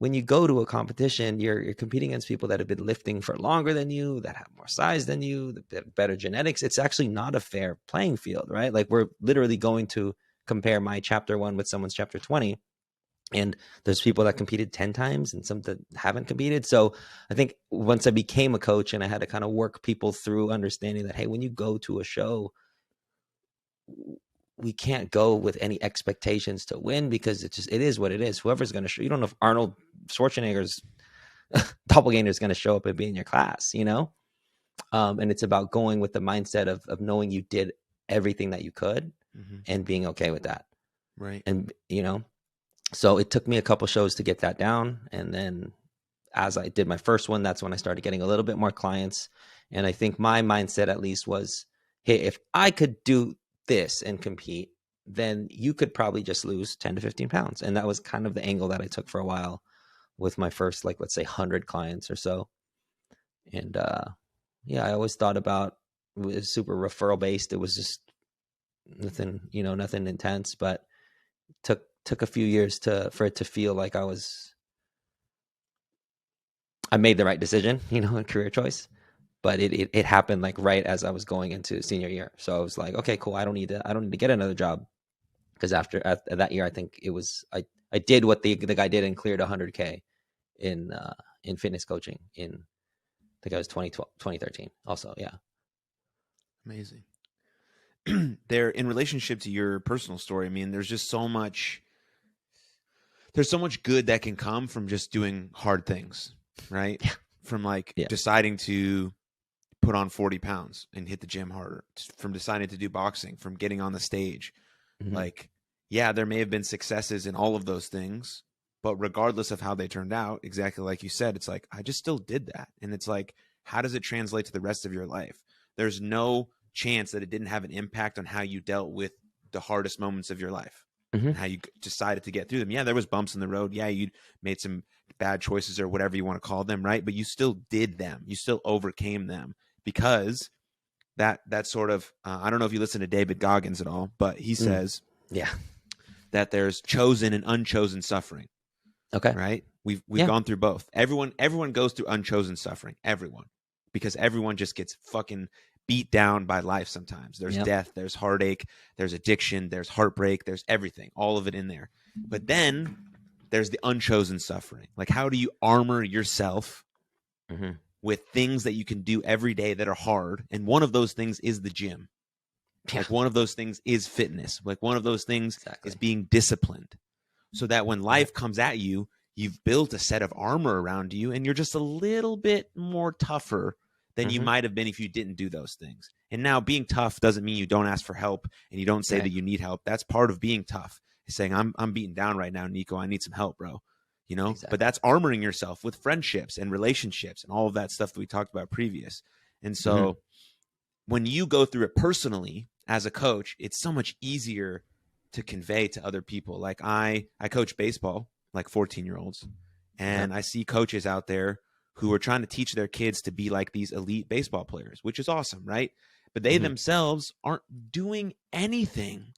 S1: when you go to a competition, you're competing against people that have been lifting for longer than you, that have more size than you, better genetics. It's actually not a fair playing field, right? Like we're literally going to compare my chapter 1 with someone's chapter 20. And there's people that competed 10 times and some that haven't competed. So I think once I became a coach and I had to kind of work people through understanding that, hey, when you go to a show, we can't go with any expectations to win, because it is what it is. Whoever's going to show, you don't know if Arnold Schwarzenegger's doppelganger is going to show up and be in your class, you know? And it's about going with the mindset of knowing you did everything that you could and being okay with that.
S2: Right.
S1: And, you know, so it took me a couple shows to get that down. And then as I did my first one, that's when I started getting a little bit more clients. And I think my mindset at least was, hey, if I could do this and compete, then you could probably just lose 10 to 15 pounds. And that was kind of the angle that I took for a while with my first, like, let's say 100 clients or so. And yeah, I always thought about it was super referral based. It was just nothing, you know, nothing intense, but took a few years for it to feel like I made the right decision, you know, in career choice. But it happened like right as I was going into senior year. So I was like, okay, cool. I don't need to get another job, because after that year, I think it was I did what the guy did and cleared 100K in fitness coaching in, I think I was 2012, 2013 also. Yeah.
S2: Amazing. There, in relationship to your personal story, I mean, there's so much good that can come from just doing hard things, right?
S1: Yeah.
S2: From like
S1: Yeah.
S2: deciding to put on 40 pounds and hit the gym harder, from deciding to do boxing, from getting on the stage.
S1: Mm-hmm.
S2: Like, yeah, there may have been successes in all of those things, but regardless of how they turned out, exactly like you said, it's like, I just still did that. And it's like, how does it translate to the rest of your life? There's no chance that it didn't have an impact on how you dealt with the hardest moments of your life
S1: Mm-hmm.
S2: and how you decided to get through them. Yeah, there was bumps in the road. Yeah, you made some bad choices or whatever you want to call them, right? But you still did them. You still overcame them, because that sort of I don't know if you listen to David Goggins at all, but he says
S1: Yeah.
S2: that there's chosen and unchosen suffering.
S1: Okay.
S2: Right? We've gone through both. Everyone goes through unchosen suffering. Everyone. Because everyone just gets fucking beat down by life sometimes. There's death, there's heartache, there's addiction, there's heartbreak, there's everything, all of it in there. But then there's the unchosen suffering. Like, how do you armor yourself with things that you can do every day that are hard? And one of those things is the gym. Like, one of those things is fitness. Like, one of those things is being disciplined, so that when life comes at you, you've built a set of armor around you and you're just a little bit more tougher than you might have been if you didn't do those things. And now, being tough doesn't mean you don't ask for help and you don't say that you need help. That's part of being tough. It's saying, I'm beaten down right now, Nico. I need some help, bro. You know, but that's armoring yourself with friendships and relationships and all of that stuff that we talked about previous. And so when you go through it personally as a coach, it's so much easier to convey to other people. Like, I coach baseball, like 14-year-olds, and I see coaches out there who are trying to teach their kids to be like these elite baseball players, which is awesome, right? But they themselves aren't doing anything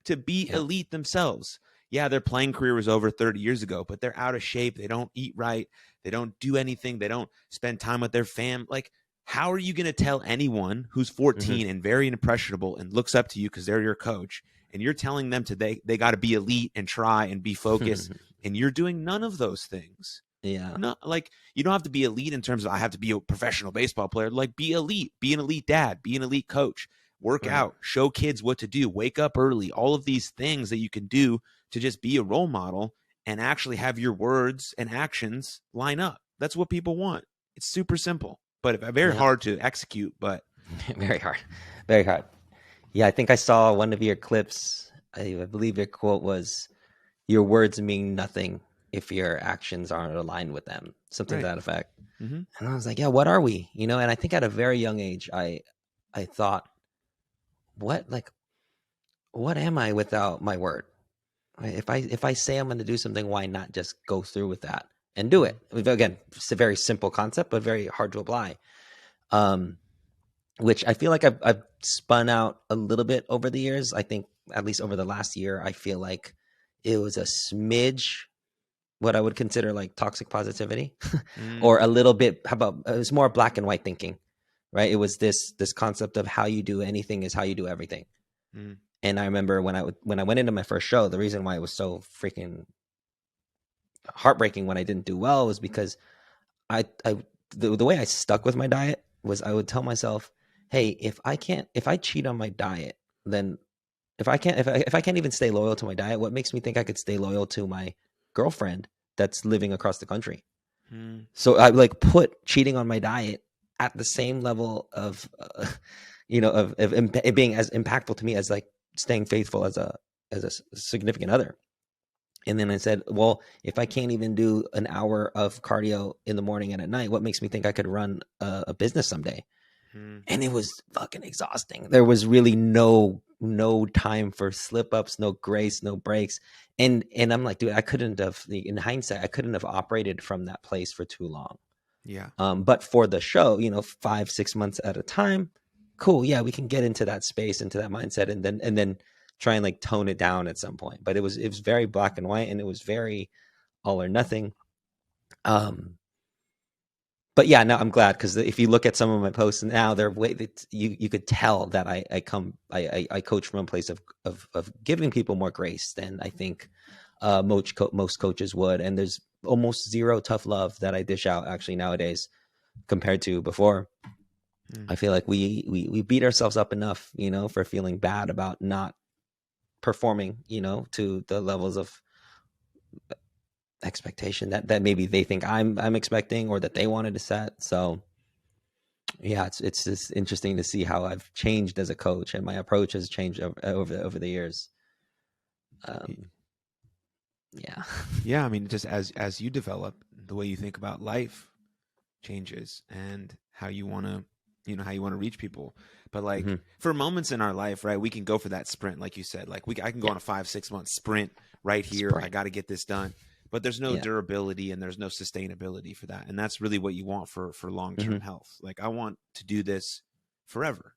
S2: to be elite themselves. Yeah, their playing career was over 30 years ago, but they're out of shape. They don't eat right. They don't do anything. They don't spend time with their fam. Like, how are you going to tell anyone who's 14 and very impressionable and looks up to you because they're your coach, and you're telling them they got to be elite and try and be focused, and you're doing none of those things?
S1: Yeah.
S2: No, like, you don't have to be elite in terms of I have to be a professional baseball player. Like, be elite, be an elite dad, be an elite coach, work out, show kids what to do, wake up early, all of these things that you can do to just be a role model and actually have your words and actions line up. That's what people want. It's super simple, but very hard to execute. But
S1: very hard. Very hard. Yeah, I think I saw one of your clips. I believe your quote was, your words mean nothing if your actions aren't aligned with them. Something to that effect. And I was like, yeah, what are we? You know, and I think at a very young age, I thought, what am I without my word? If I say I'm going to do something, why not just go through with that and do it? Again, it's a very simple concept, but very hard to apply. Which I feel like I've spun out a little bit over the years. I think at least over the last year, I feel like it was a smidge what I would consider like toxic positivity, or a little bit. How about it was more black and white thinking, right? It was this concept of how you do anything is how you do everything. And I remember when I went into my first show, the reason why it was so freaking heartbreaking when I didn't do well was because the way I stuck with my diet was I would tell myself, hey, if I cheat on my diet, then if I can't even stay loyal to my diet, what makes me think I could stay loyal to my girlfriend that's living across the country?
S2: Hmm.
S1: So I like put cheating on my diet at the same level of, it being as impactful to me as like staying faithful as a significant other. And then I said, well, if I can't even do an hour of cardio in the morning and at night, what makes me think I could run a business someday?
S2: Hmm.
S1: And it was fucking exhausting. There was really no time for slip ups, no grace, no breaks. And I'm like, dude, I couldn't have, in hindsight, I couldn't have operated from that place for too long.
S2: Yeah.
S1: But for the show, 5-6 months at a time, cool. Yeah, we can get into that space, into that mindset, and then try and like tone it down at some point. But it was very black and white, and it was very all or nothing. But yeah, no, I'm glad, because if you look at some of my posts now, they're way that you could tell that I coach from a place of giving people more grace than I think most coaches would, and there's almost zero tough love that I dish out actually nowadays compared to before.
S2: Hmm.
S1: I feel like we beat ourselves up enough, for feeling bad about not performing, to the levels of expectation that maybe they think I'm expecting, or that they wanted to set. So yeah, it's just interesting to see how I've changed as a coach, and my approach has changed over the years. Yeah.
S2: Yeah, I mean, just as you develop, the way you think about life changes, and how you want to, how you want to reach people. But like,
S1: Hmm.
S2: for moments in our life, right, we can go for that sprint, like you said. Like I can go
S1: Yeah.
S2: on a 5-6 month sprint right here. I
S1: Sprint.
S2: got to get this done. But there's no
S1: Yeah.
S2: durability and there's no sustainability for that. And that's really what you want for long-term
S1: Hmm.
S2: health. Like, I want to do this forever,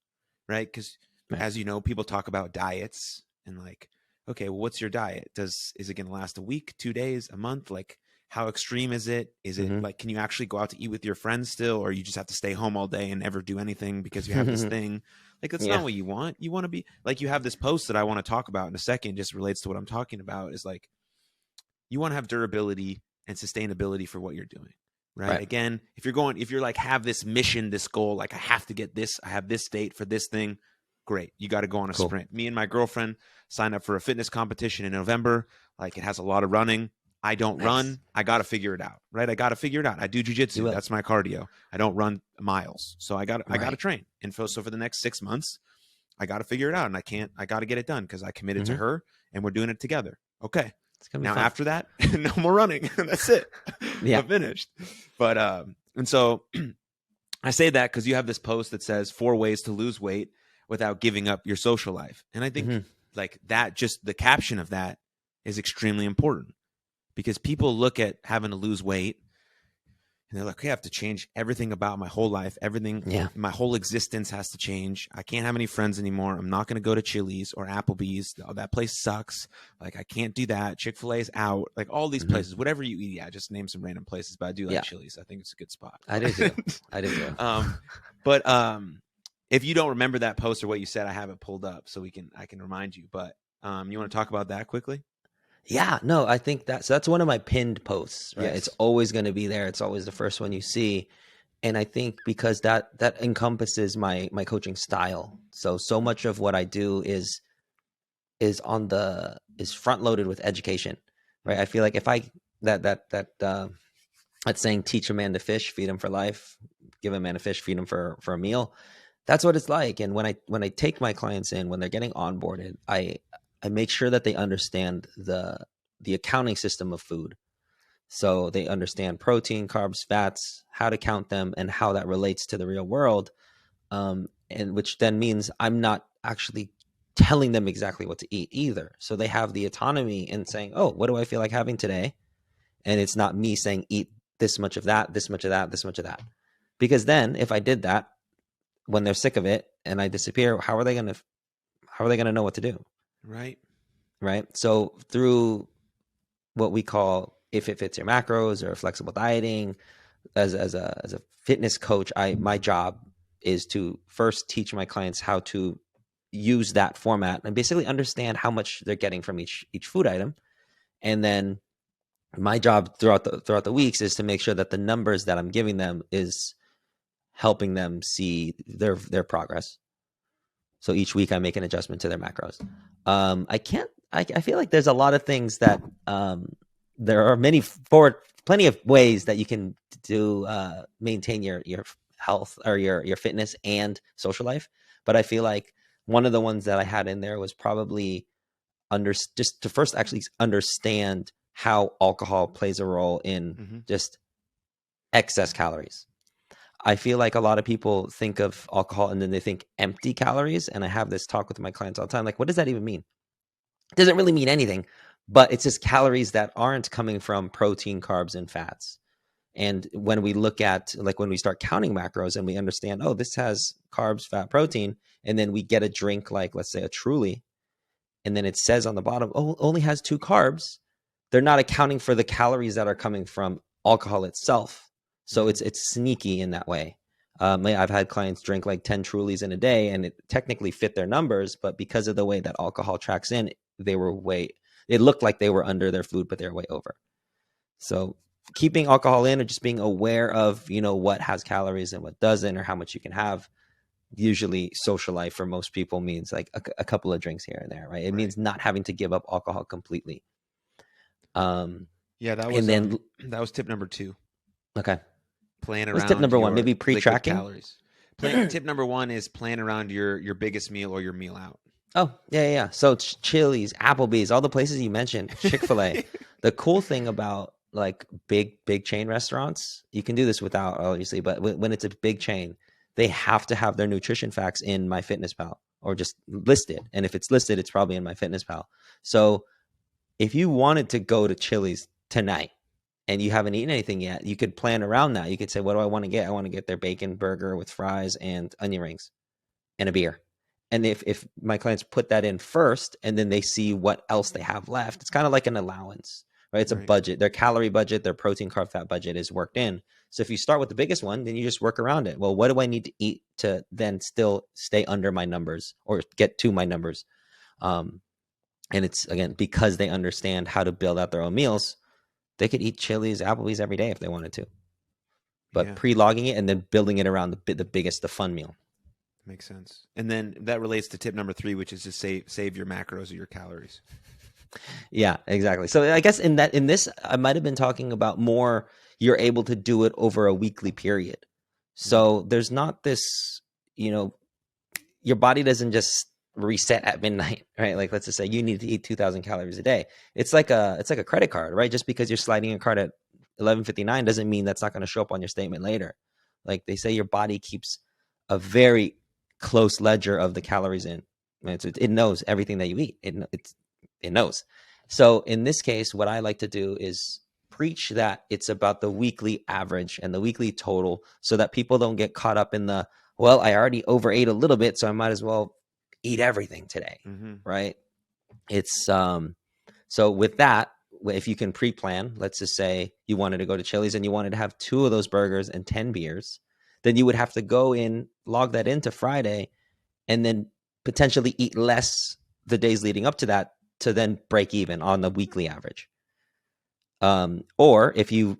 S2: right? Because
S1: Right.
S2: as you know, people talk about diets and like, okay, well, what's your diet? Is it going to last a week, 2 days, a month? Like, how extreme is it? Is it
S1: Hmm.
S2: like, can you actually go out to eat with your friends still, or you just have to stay home all day and never do anything because you have this thing? Like, that's
S1: Yeah.
S2: not what you want. You want to be like, you have this post that I want to talk about in a second, just relates to what I'm talking about, is like, you want to have durability and sustainability for what you're doing. Right.
S1: Right.
S2: Again, if you're like, have this mission, this goal, like, I have to get this, I have this date for this thing. Great. You got to go on a
S1: Cool.
S2: sprint. Me and my girlfriend signed up for a fitness competition in November. Like, it has a lot of running. I don't
S1: Nice.
S2: run. I got to figure it out. Right. I got to figure it out. I do
S1: You
S2: jujitsu.
S1: will.
S2: That's my cardio. I don't run miles. So I got to
S1: Right.
S2: train. And so for the next 6 months, I got to figure it out. And I got to get it done because I committed to
S1: Hmm.
S2: her and we're doing it together. Okay.
S1: It's gonna be
S2: Now
S1: fun.
S2: after that, no more running. That's it.
S1: Yeah.
S2: I'm finished. But and so I say that because you have this post that says 4 ways to lose weight without giving up your social life. And I think
S1: Hmm.
S2: like that, just the caption of that is extremely important, because people look at having to lose weight and they're like, okay, I have to change everything about my whole life. Everything,
S1: Yeah.
S2: my whole existence has to change. I can't have any friends anymore. I'm not going to go to Chili's or Applebee's. Oh, that place sucks. Like, I can't do that. Chick-fil-A's out. Like, all these
S1: Hmm.
S2: places, whatever you eat. Yeah, just name some random places, but I do like
S1: Yeah.
S2: Chili's. I think it's a good spot.
S1: I do too. I do too.
S2: But if you don't remember that post or what you said, I have it pulled up so I can remind you. But you want to talk about that quickly?
S1: Yeah, no, I think that's one of my pinned posts, right? It's
S2: Yes.
S1: always going to be there. It's always the first one you see. And I think because that encompasses my coaching style. So much of what I do is front loaded with education, right? I feel like if I that saying, teach a man to fish, feed him for life, give a man a fish, feed him for a meal. That's what it's like. And when I take my clients in, when they're getting onboarded, I make sure that they understand the accounting system of food. So they understand protein, carbs, fats, how to count them, and how that relates to the real world. And which then means I'm not actually telling them exactly what to eat either. So they have the autonomy in saying, oh, what do I feel like having today? And it's not me saying, eat this much of that, this much of that, this much of that. Because then if I did that, when they're sick of it and I disappear, how are they going to know what to do?
S2: Right.
S1: Right. So through what we call, if it fits your macros, or flexible dieting, as a fitness coach, my job is to first teach my clients how to use that format and basically understand how much they're getting from each food item, and then My job throughout the weeks is to make sure that the numbers that I'm giving them is helping them see their progress. So each week I make an adjustment to their macros. I feel like there's a lot of things that there are plenty of ways that you can do maintain your health or your fitness and social life. But I feel like one of the ones that I had in there was probably just to first actually understand how alcohol plays a role in just excess calories. I feel like a lot of people think of alcohol and then they think empty calories. And I have this talk with my clients all the time. Like, what does that even mean? It doesn't really mean anything, but it's just calories that aren't coming from protein, carbs, and fats. And when we look at, like, when we start counting macros and we understand, oh, this has carbs, fat, protein, and then we get a drink like, let's say, a Truly, and then it says on the bottom, oh, only has 2 carbs, they're not accounting for the calories that are coming from alcohol itself. So it's sneaky in that way. I've had clients drink like 10 Trulies in a day and it technically fit their numbers, but because of the way that alcohol tracks in, it looked like they were under their food, but they're way over. So keeping alcohol in or just being aware of, what has calories and what doesn't, or how much you can have. Usually social life for most people means like a couple of drinks here and there, right? It means not having to give up alcohol completely.
S2: Yeah, that was tip number 2.
S1: Okay.
S2: Plan around.
S1: What's tip number 1? Maybe pre-tracking
S2: calories. Tip number 1 is plan around your biggest meal or your meal out.
S1: Oh, yeah. So Chili's, Applebee's, all the places you mentioned, Chick-fil-A. The cool thing about like big chain restaurants, you can do this without, obviously, but when it's a big chain, they have to have their nutrition facts in MyFitnessPal or just listed. And if it's listed, it's probably in MyFitnessPal. So if you wanted to go to Chili's tonight and you haven't eaten anything yet, you could plan around that. You could say, what do I want to get? I want to get their bacon burger with fries and onion rings and a beer. And if my clients put that in first and then they see what else they have left, it's kind of like an allowance, right? It's a budget. Their calorie budget, their protein, carb, fat budget is worked in. So if you start with the biggest one, then you just work around it. Well, what do I need to eat to then still stay under my numbers or get to my numbers? And it's, again, because they understand how to build out their own meals, they could eat Chili's, Applebee's every day if they wanted to. But pre-logging it and then building it around the fun meal.
S2: Makes sense. And then that relates to tip number 3, which is to save your macros or your calories.
S1: Yeah, exactly. So I guess in this, I might have been talking about more, you're able to do it over a weekly period. So there's not this, your body doesn't just reset at midnight, right? Like, let's just say you need to eat 2,000 calories a day. It's like a credit card, right? Just because you're sliding a card at 11:59 doesn't mean that's not going to show up on your statement later. Like they say, your body keeps a very close ledger of the calories in. It knows everything that you eat. It knows. So in this case, what I like to do is preach that it's about the weekly average and the weekly total, so that people don't get caught up in I already overate a little bit, so I might as well eat everything today, right? It's so with that, if you can pre-plan, let's just say you wanted to go to Chili's and you wanted to have 2 of those burgers and 10 beers, then you would have to go in, log that into Friday, and then potentially eat less the days leading up to that to then break even on the weekly average. Or if you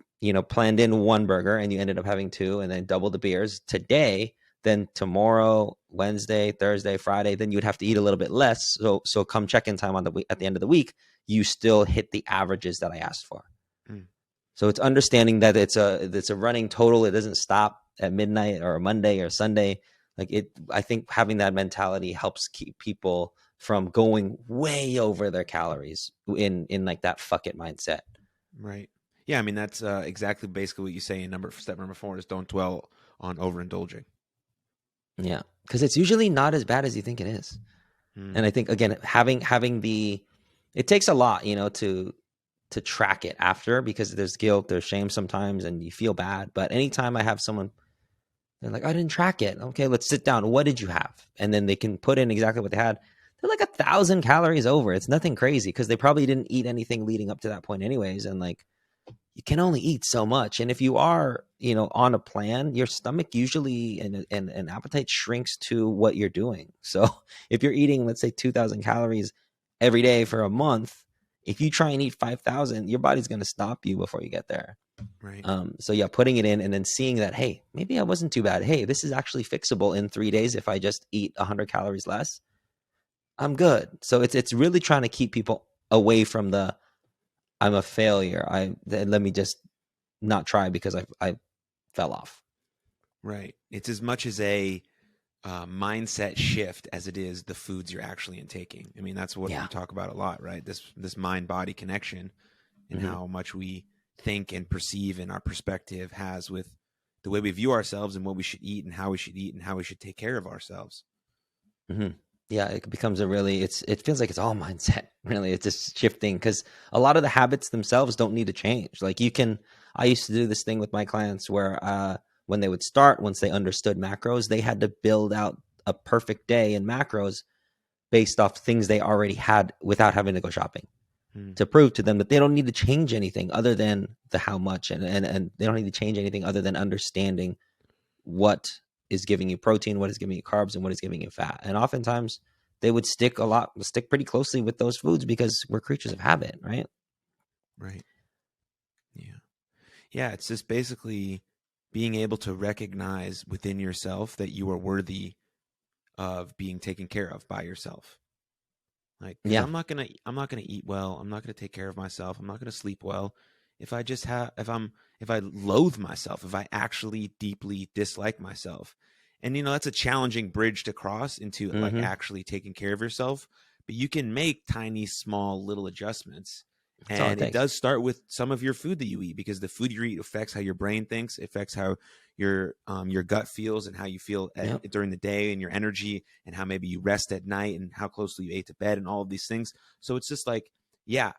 S1: planned in 1 burger and you ended up having 2 and then double the beers today, then tomorrow, Wednesday, Thursday, Friday, then you would have to eat a little bit less. So come check-in time at the end of the week, you still hit the averages that I asked for. So it's understanding that it's a running total. It doesn't stop at midnight or a Monday or Sunday. I think having that mentality helps keep people from going way over their calories in like that fuck it mindset.
S2: Right. Yeah. I mean, that's exactly basically what you say in step number 4 is don't dwell on overindulging.
S1: Yeah. Because it's usually not as bad as you think it is. And I think, again, having it takes a lot, to track it after, because there's guilt, there's shame sometimes, and you feel bad. But anytime I have someone, they're like, I didn't track it. Okay, let's sit down. What did you have? And then they can put in exactly what they had. They're like 1,000 calories over. It's nothing crazy because they probably didn't eat anything leading up to that point anyways. And like, you can only eat so much. And if you are, on a plan, your stomach usually and appetite shrinks to what you're doing. So if you're eating, let's say 2,000 calories every day for a month, If you try and eat 5,000, your body's going to stop you before you get there.
S2: Right.
S1: So yeah, putting it in and then seeing that, hey, maybe I wasn't too bad. Hey, this is actually fixable in 3 days if I just eat 100 calories less. I'm good. So it's really trying to keep people away from the I'm a failure. Let me just not try because I fell off.
S2: Right. It's as much as a mindset shift as it is the foods you're actually intaking. I mean, that's what
S1: Yeah.
S2: we talk about a lot, right? This mind body connection and how much we think and perceive and our perspective has with the way we view ourselves and what we should eat and how we should eat and how we should take care of ourselves.
S1: Yeah, it becomes it feels like it's all mindset, really. It's just shifting because a lot of the habits themselves don't need to change. Like I used to do this thing with my clients where when they would start, once they understood macros, they had to build out a perfect day in macros based off things they already had without having to go shopping to prove to them that they don't need to change anything other than the how much and they don't need to change anything other than understanding what is giving you protein, what is giving you carbs, and what is giving you fat. And oftentimes they would stick pretty closely with those foods because we're creatures of habit, right?
S2: Right. Yeah. Yeah. It's just basically being able to recognize within yourself that you are worthy of being taken care of by yourself. Like, because
S1: Yeah.
S2: I'm not gonna eat well. I'm not gonna take care of myself. I'm not gonna sleep well. If I loathe myself, if I actually deeply dislike myself, and that's a challenging bridge to cross into like actually taking care of yourself. But you can make tiny, small, little adjustments,
S1: That's all it
S2: and it
S1: takes.
S2: does start with some of your food that you eat because the food you eat affects how your brain thinks, affects how your gut feels and how you feel
S1: Yep.
S2: during the day and your energy and how maybe you rest at night and how closely you ate to bed and all of these things. So it's just like, yeah,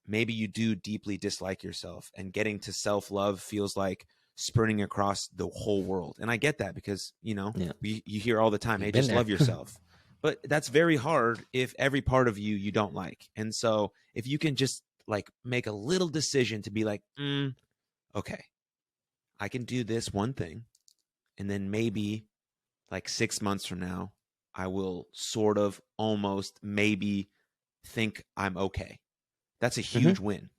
S2: maybe you do deeply dislike yourself and getting to self-love feels like sprinting across the whole world. And I get that because,
S1: Yeah.
S2: you hear all the time, hey,
S1: You've been
S2: just
S1: there.
S2: love yourself. But that's very hard if every part of you don't like. And so if you can just like make a little decision to be like, okay, I can do this one thing. And then maybe like 6 months from now, I will sort of almost maybe think I'm okay. That's a huge win.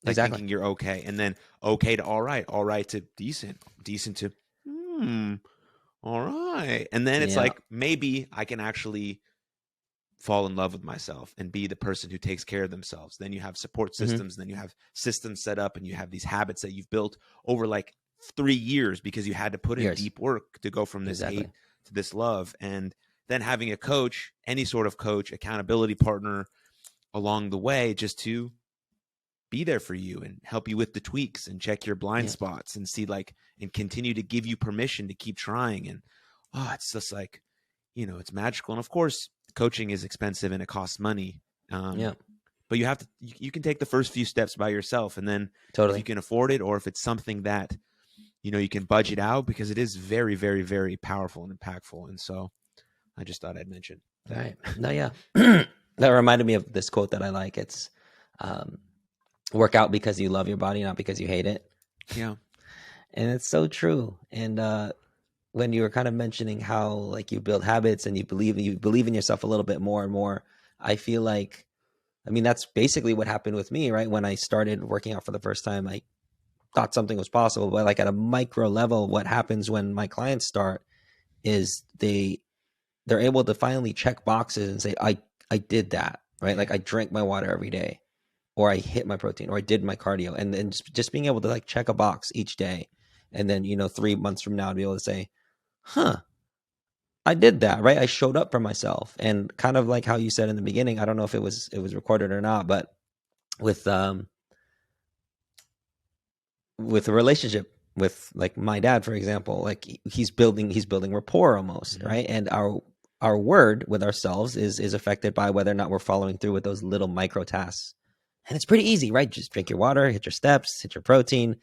S2: Like
S1: Exactly.
S2: thinking you're okay. And then okay to all right to decent, decent to all right. And then it's
S1: Yeah.
S2: like maybe I can actually fall in love with myself and be the person who takes care of themselves. Then you have support systems, then you have systems set up and you have these habits that you've built over like 3 years because you had to put in
S1: Years.
S2: deep work to go from this
S1: Exactly.
S2: hate to this love. And then having a coach, any sort of coach, accountability partner along the way just to be there for you and help you with the tweaks and check your blind
S1: Yeah.
S2: spots and see like and continue to give you permission to keep trying. And it's just like, it's magical. And of course, coaching is expensive and it costs money.
S1: Yeah.
S2: But you have to, you can take the first few steps by yourself. And then if you
S1: Totally.
S2: can afford it, or if it's something that, you can budget out because it is very, very, very powerful and impactful. And so I just thought I'd mention that.
S1: Right. No, yeah. That reminded me of this quote that I like. It's work out because you love your body, not because you hate it.
S2: Yeah.
S1: And it's so true. And when you were kind of mentioning how like you build habits and you believe in yourself a little bit more and more, I feel like, I mean, that's basically what happened with me, right? When I started working out for the first time, I thought something was possible, but like at a micro level, what happens when my clients start is they're able to finally check boxes and say, I did that, right? Like I drank my water every day, or I hit my protein, or I did my cardio, and then just being able to like check a box each day, and then 3 months from now to be able to say, huh, I did that, right? I showed up for myself, and kind of like how you said in the beginning, I don't know if it was recorded or not, but with with a relationship with like my dad, for example, like he's building rapport almost, right? And our word with ourselves is affected by whether or not we're following through with those little micro tasks. And it's pretty easy, right? Just drink your water, hit your steps, hit your protein,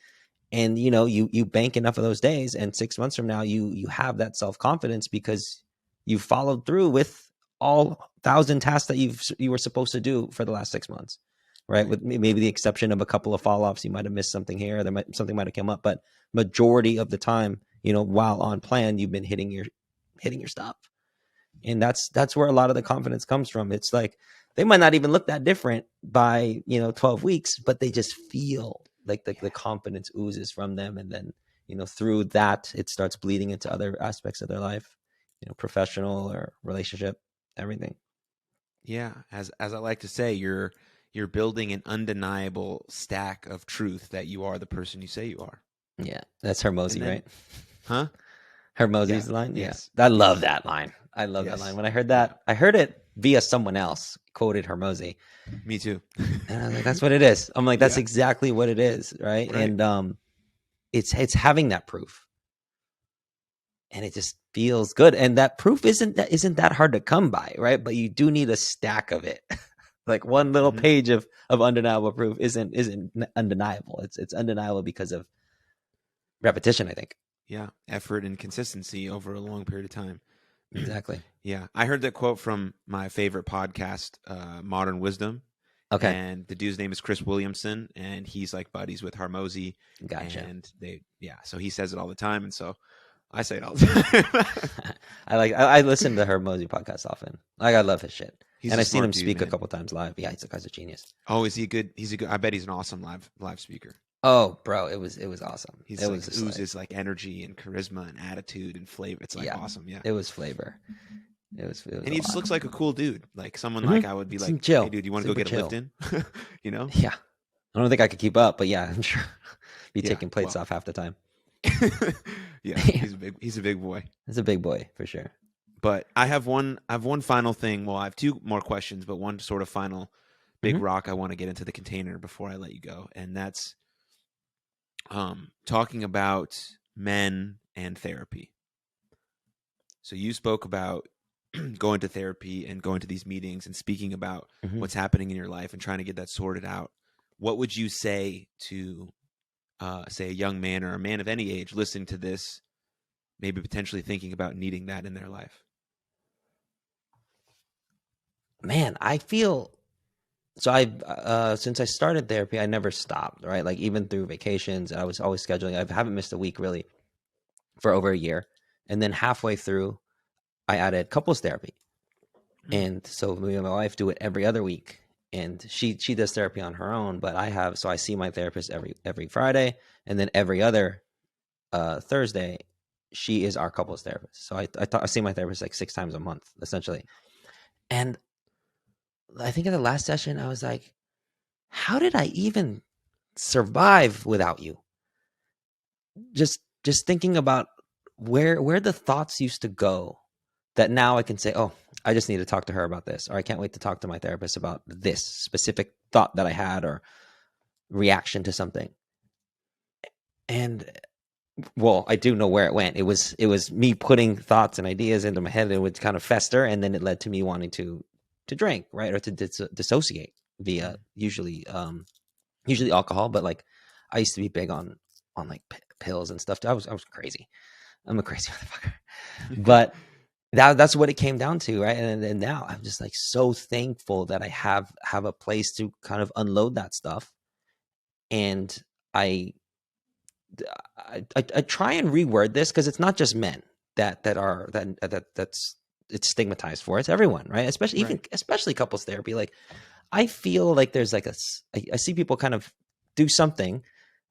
S1: and you bank enough of those days, and 6 months from now you have that self-confidence because you followed through with all 1,000 tasks that you were supposed to do for the last 6 months, right? With maybe the exception of a couple of fall-offs, you might have missed something here, something might have come up, but majority of the time, while on plan, you've been hitting your stuff. And that's where a lot of the confidence comes from. It's like they might not even look that different by 12 weeks, but they just feel like the confidence oozes from them, and then through that it starts bleeding into other aspects of their life, professional or relationship, everything.
S2: Yeah, as I like to say, you're building an undeniable stack of truth that you are the person you say you are.
S1: Yeah, that's
S2: And
S1: Hermosi,
S2: then,
S1: right?
S2: huh? Yeah.
S1: Hermosi's line. Yeah,
S2: Yes.
S1: I love
S2: Yes.
S1: that line. I love that line.
S2: Yes.
S1: When I heard
S2: Yeah.
S1: that, I heard it via someone else quoted Hermosi,
S2: Me too.
S1: and I was like, that's what it is. I'm like, that's
S2: Yeah.
S1: exactly what it is, right?
S2: Right.
S1: And it's having that proof, and it just feels good. And that proof isn't that hard to come by, right? But you do need a stack of it. Like one little
S2: Hmm.
S1: page of undeniable proof isn't undeniable. It's undeniable because of repetition, I think.
S2: Yeah. Effort and consistency over a long period of time.
S1: Exactly.
S2: Yeah. I heard that quote from my favorite podcast, Modern Wisdom.
S1: Okay.
S2: And the dude's name is Chris Williamson, and he's like buddies with Hormozy.
S1: Gotcha.
S2: And so he says it all the time. And so I say it all the time.
S1: I listen to Hermosi podcast often. Like, I love his shit.
S2: He's
S1: And
S2: a
S1: I've seen
S2: smart
S1: him
S2: dude,
S1: speak a
S2: man.
S1: couple times live. Yeah, he's a guy's a genius.
S2: Oh, is he good? He's a good. I bet he's an awesome live speaker.
S1: Oh, bro, it was awesome.
S2: He's
S1: It
S2: like
S1: was just
S2: oozes like energy and charisma and attitude and flavor. It's like
S1: yeah,
S2: awesome. Yeah.
S1: it was flavor. It was
S2: And
S1: a
S2: he just
S1: lot.
S2: looks like a cool dude. Like someone
S1: Mm-hmm.
S2: like I would be like,
S1: Some chill,
S2: hey dude, you want to go
S1: super
S2: get a lift
S1: chill.
S2: in? You know?
S1: Yeah, I don't think I could keep up, but yeah, I'm sure be
S2: Yeah.
S1: taking plates
S2: Well.
S1: off half the time.
S2: Yeah, he's a big boy.
S1: It's a big boy for sure.
S2: But I have one final thing. Well, I have two more questions, but one sort of final big
S1: Mm-hmm.
S2: rock I want to get into the container before I let you go. And that's talking about men and therapy. So you spoke about going to therapy and going to these meetings and speaking about
S1: Mm-hmm.
S2: what's happening in your life and trying to get that sorted out. What would you say to say a young man or a man of any age listening to this, maybe potentially thinking about needing that in their life?
S1: Man, I feel so. I since I started therapy, I never stopped. Right, like even through vacations, I was always scheduling. I haven't missed a week really for over a year, and then halfway through, I added couples therapy. And so me and my wife do it every other week, and she does therapy on her own, but I see my therapist every Friday, and then every other Thursday she is our couples therapist. So I see my therapist like 6 times a month essentially. And I think in the last session I was like, how did I even survive without you? Just thinking about where the thoughts used to go, that now I can say, oh, I just need to talk to her about this, or I can't wait to talk to my therapist about this specific thought that I had or reaction to something. And well, I do know where it went. It was me putting thoughts and ideas into my head, and it would kind of fester, and then it led to me wanting to drink, right, or to dissociate via usually alcohol. But like, I used to be big on like pills and stuff. I was crazy. I'm a crazy motherfucker. But that's what it came down to, right? And now I'm just like so thankful that I have a place to kind of unload that stuff. And I try and reword this, because it's not just men that's it's stigmatized for. It's everyone, right? Especially
S2: Right.
S1: especially couples therapy. Like, I feel like there's like I see people kind of do something.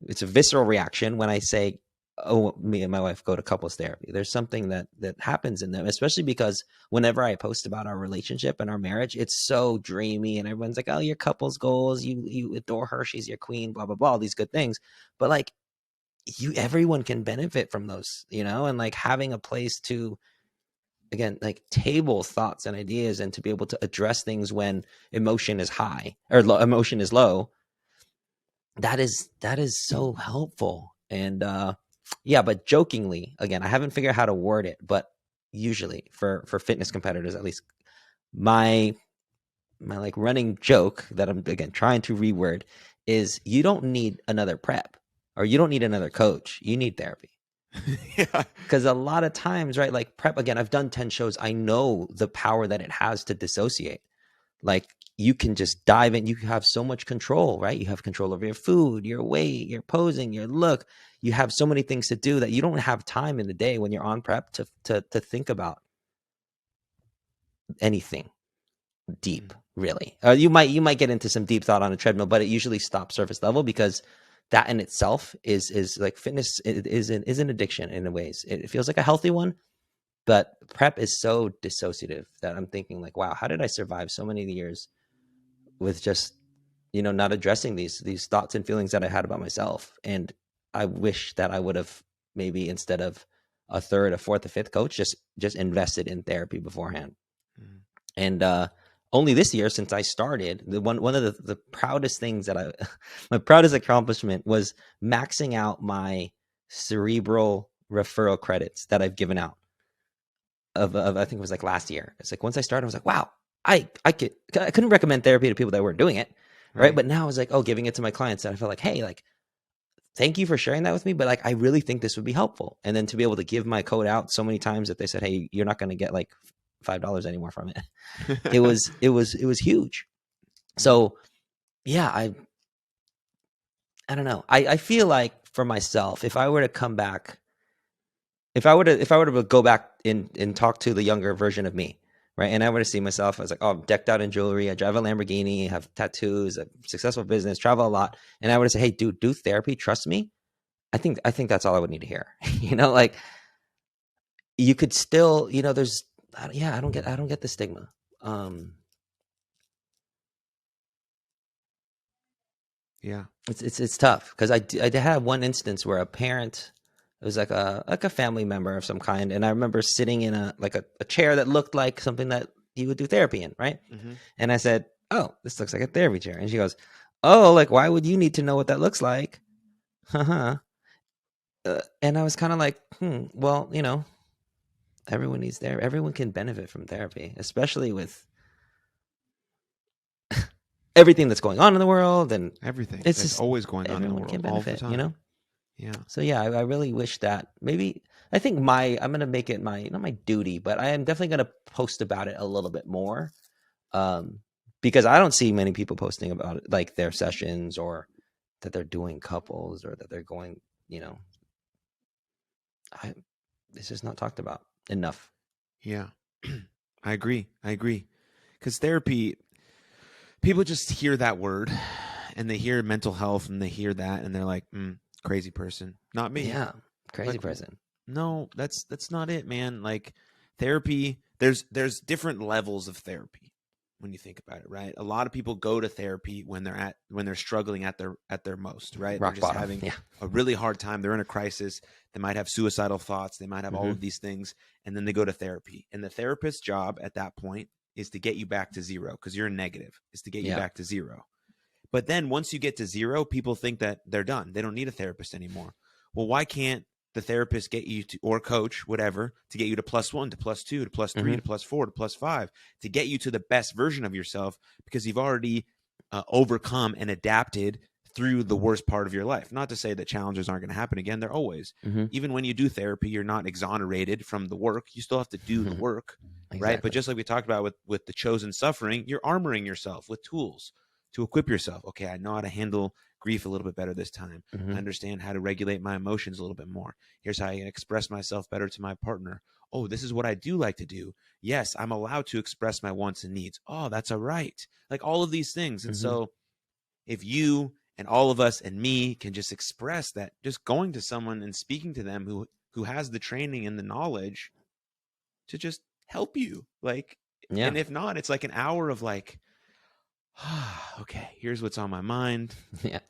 S1: It's a visceral reaction when I say, oh, me and my wife go to couples therapy. There's something that happens in them, especially because whenever I post about our relationship and our marriage, it's so dreamy, and everyone's like, oh, your couples goals, you adore her, she's your queen, blah blah blah, all these good things. But like, everyone can benefit from those, and like having a place to, again, like table thoughts and ideas, and to be able to address things when emotion is high or emotion is low. That is so helpful. And yeah, but jokingly, again, I haven't figured out how to word it, but usually for fitness competitors, at least, my like running joke that I'm again trying to reword is, you don't need another prep, or you don't need another coach. You need therapy.
S2: Yeah.
S1: Because a lot of times, right, like prep, again, I've done 10 shows. I know the power that it has to dissociate. Like, you can just dive in. You have so much control, right? You have control over your food, your weight, your posing, your look. You have so many things to do that you don't have time in the day when you're on prep to think about anything deep, really. You might get into some deep thought on a treadmill, but it usually stops surface level, because that in itself is like fitness is an addiction in a ways. It feels like a healthy one, but prep is so dissociative that I'm thinking like, wow, how did I survive so many years with just, not addressing these thoughts and feelings that I had about myself? And I wish that I would have, maybe instead of a third, a fourth, a fifth coach, just invested in therapy beforehand.
S2: Mm.
S1: And only this year, since I started, one of the proudest things that my proudest accomplishment was maxing out my cerebral referral credits that I've given out. Of I think it was like last year. It's like once I started, I was like, wow, I couldn't recommend therapy to people that weren't doing it, right? But now I was like, oh, giving it to my clients, and I felt like, hey, like, thank you for sharing that with me, but like, I really think this would be helpful. And then to be able to give my code out so many times that they said, hey, you're not going to get like $5 anymore from it. It was huge. So yeah, I don't know. I feel like for myself, if I were to come back, if I were to go back and talk to the younger version of me, right? And I were to see myself, I was like, oh, I'm decked out in jewelry, I drive a Lamborghini, have tattoos, a successful business, travel a lot. And I were to say, hey, dude, do therapy, trust me. I think that's all I would need to hear. Like, you could still, there's, yeah, I don't get the stigma.
S2: Yeah.
S1: It's tough, because I had one instance where a parent, it was like a family member of some kind, and I remember sitting in a chair that looked like something that you would do therapy in, right?
S2: Mm-hmm.
S1: And I said, oh, this looks like a therapy chair. And she goes, oh, like, why would you need to know what that looks like? Uh-huh. And I was kind of like, well, everyone can benefit from therapy, especially with everything that's going on in the world, and
S2: Everything
S1: it's
S2: that's
S1: just
S2: always going on in the
S1: everyone
S2: world
S1: can
S2: all the
S1: benefit,
S2: time. Yeah.
S1: So yeah, I really wish that maybe, I think I'm gonna make it not my duty, but I am definitely gonna post about it a little bit more, because I don't see many people posting about it, like their sessions, or that they're doing couples, or that they're going, it's just not talked about enough.
S2: Yeah. I agree. Because therapy, people just hear that word and they hear mental health and they hear that and they're like, crazy person. Not me.
S1: Yeah, crazy
S2: Like,
S1: person.
S2: no, that's not it, man. Like, therapy, there's different levels of therapy when you think about it, right? A lot of people go to therapy when they're struggling at their most, right? They're
S1: Rock
S2: just
S1: bottom.
S2: having
S1: Yeah.
S2: a really hard time. They're in a crisis. They might have suicidal thoughts. They might have all of these things, and then they go to therapy. And the therapist's job at that point is to get you back to zero, because you're a negative. Is to get you back to zero. But then once you get to zero, people think that they're done. They don't need a therapist anymore. Well, why can't the therapist get you to, or coach, whatever, to get you to +1, to +2, to +3, to +4, to +5, to get you to the best version of yourself, because you've already overcome and adapted through the worst part of your life. Not to say that challenges aren't going to happen again. They're always. Even when you do therapy, you're not exonerated from the work. You still have to do the work, right? But just like we talked about with the chosen suffering, you're armoring yourself with tools to equip yourself. Okay, I know how to handle grief a little bit better this time. I understand how to regulate my emotions a little bit more. Here's how I can express myself better to my partner. Oh, this is what I do like to do. Yes, I'm allowed to express my wants and needs. Oh, that's all right. Like, all of these things. And so if you and all of us and me can just express that, just going to someone and speaking to them who has the training and the knowledge to just help you. Like,
S1: Yeah.
S2: and if not, it's like an hour of like, okay, here's what's on my mind.
S1: Yeah.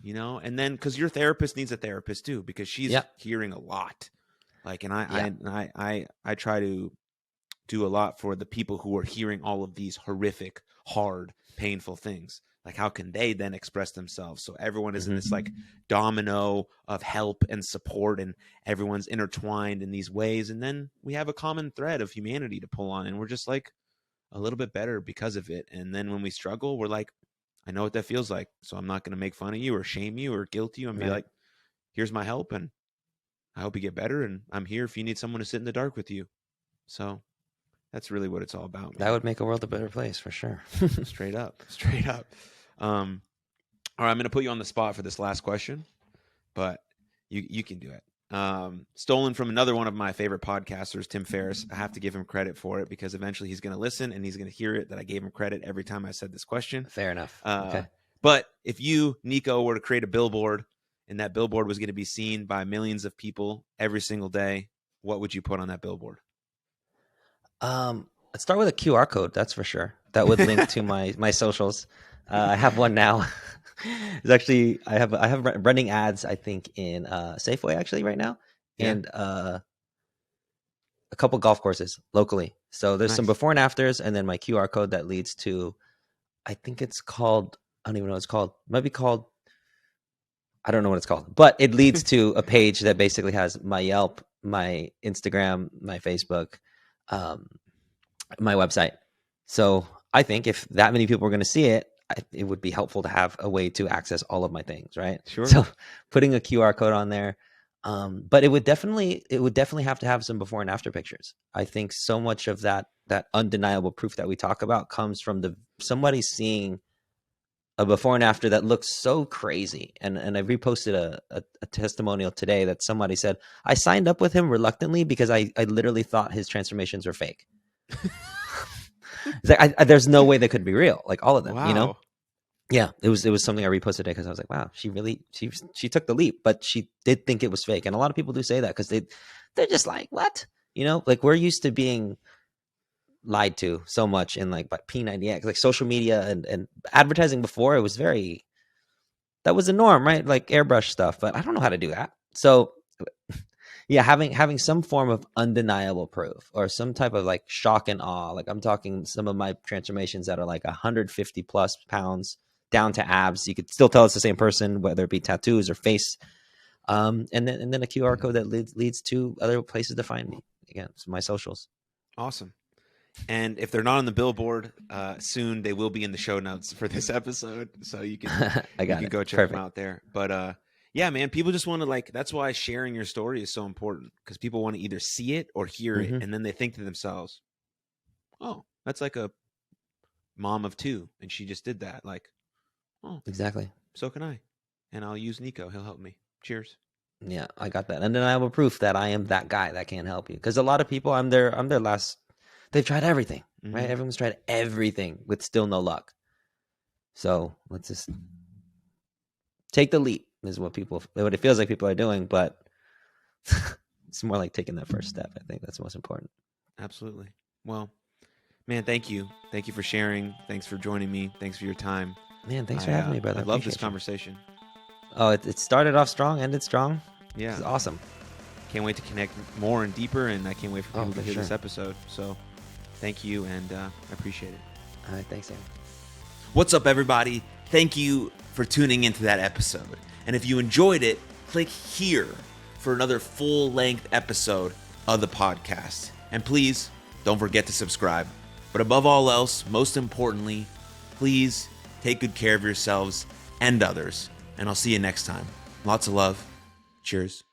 S2: And then, because your therapist needs a therapist too, because she's hearing a lot. Like, and I try to do a lot for the people who are hearing all of these horrific, hard, painful things. Like, how can they then express themselves? So everyone is in this like domino of help and support, and everyone's intertwined in these ways. And then we have a common thread of humanity to pull on, and we're just like a little bit better because of it. And then when we struggle, we're like, I know what that feels like. So I'm not going to make fun of you or shame you or guilt you, and be like, here's my help, and I hope you get better. And I'm here if you need someone to sit in the dark with you. So that's really what it's all about, man.
S1: That would make a world a better place for sure.
S2: Straight up. All right, I'm going to put you on the spot for this last question, but you can do it. stolen from another one of my favorite podcasters, Tim Ferriss. I have to give him credit for it because eventually he's going to listen and he's going to hear it that I gave him credit every time I said this question.
S1: Fair enough. Okay.
S2: But if you, Nico, were to create a billboard and that billboard was going to be seen by millions of people every single day, what would you put on that billboard?
S1: Let's start with a QR code. That's for sure. That would link to my socials. I have one now. It's actually I have running ads. I think in Safeway actually right now,
S2: Yeah.
S1: and a couple golf courses locally. So there's some
S2: Nice.
S1: before and afters, and then my QR code that leads to, I think it's called. I don't even know what it's called. It might be called. I don't know what it's called, but it leads to a page that basically has my Yelp, my Instagram, my Facebook, my website. So I think if that many people are going to see it, it would be helpful to have a way to access all of my things, right?
S2: Sure.
S1: So putting a QR code on there, but it would definitely have to have some before and after pictures. I think so much of that undeniable proof that we talk about comes from somebody seeing a before and after that looks so crazy. And I reposted a testimonial today that somebody said, I signed up with him reluctantly because I literally thought his transformations were fake. It's like, there's no way they could be real. Like all of them,
S2: Wow.
S1: you know? Yeah, it was something I reposted today because I was like, wow, she took the leap, but she did think it was fake. And a lot of people do say that because they're just like, what? You know, like we're used to being lied to so much in like P90X, like social media and advertising before. It was that was the norm, right? Like airbrush stuff, but I don't know how to do that. So yeah, having some form of undeniable proof or some type of like shock and awe. Like I'm talking some of my transformations that are like 150 plus pounds down to abs. You could still tell it's the same person, whether it be tattoos or face. And then a QR code that leads to other places to find me. Again, it's my socials.
S2: Awesome. And if they're not on the billboard soon, they will be in the show notes for this episode. So you can go check them out there. But yeah, man, people just want to like, that's why sharing your story is so important because people want to either see it or hear it. And then they think to themselves, oh, that's like a mom of two. And she just did that. Like, oh,
S1: exactly.
S2: So can I. And I'll use Nico. He'll help me. Cheers.
S1: Yeah, I got that. Undeniable proof that I am that guy that can help you. Because a lot of people, I'm their last. They've tried everything, right? Everyone's tried everything with still no luck. So let's just take the leap is what it feels like people are doing, but it's more like taking that first step. I think that's the most important.
S2: Absolutely. Well, man, thank you. Thank you for sharing. Thanks for joining me. Thanks for your time.
S1: Man, thanks for having me, brother.
S2: I love this conversation.
S1: Oh, it started off strong, ended strong.
S2: Yeah.
S1: It's awesome.
S2: Can't wait to connect more and deeper, and I can't wait for people to hear this episode. So thank you, and I appreciate it.
S1: All right, thanks, Sam.
S2: What's up, everybody? Thank you for tuning into that episode. And if you enjoyed it, click here for another full-length episode of the podcast. And please, don't forget to subscribe. But above all else, most importantly, please take good care of yourselves and others. And I'll see you next time. Lots of love. Cheers.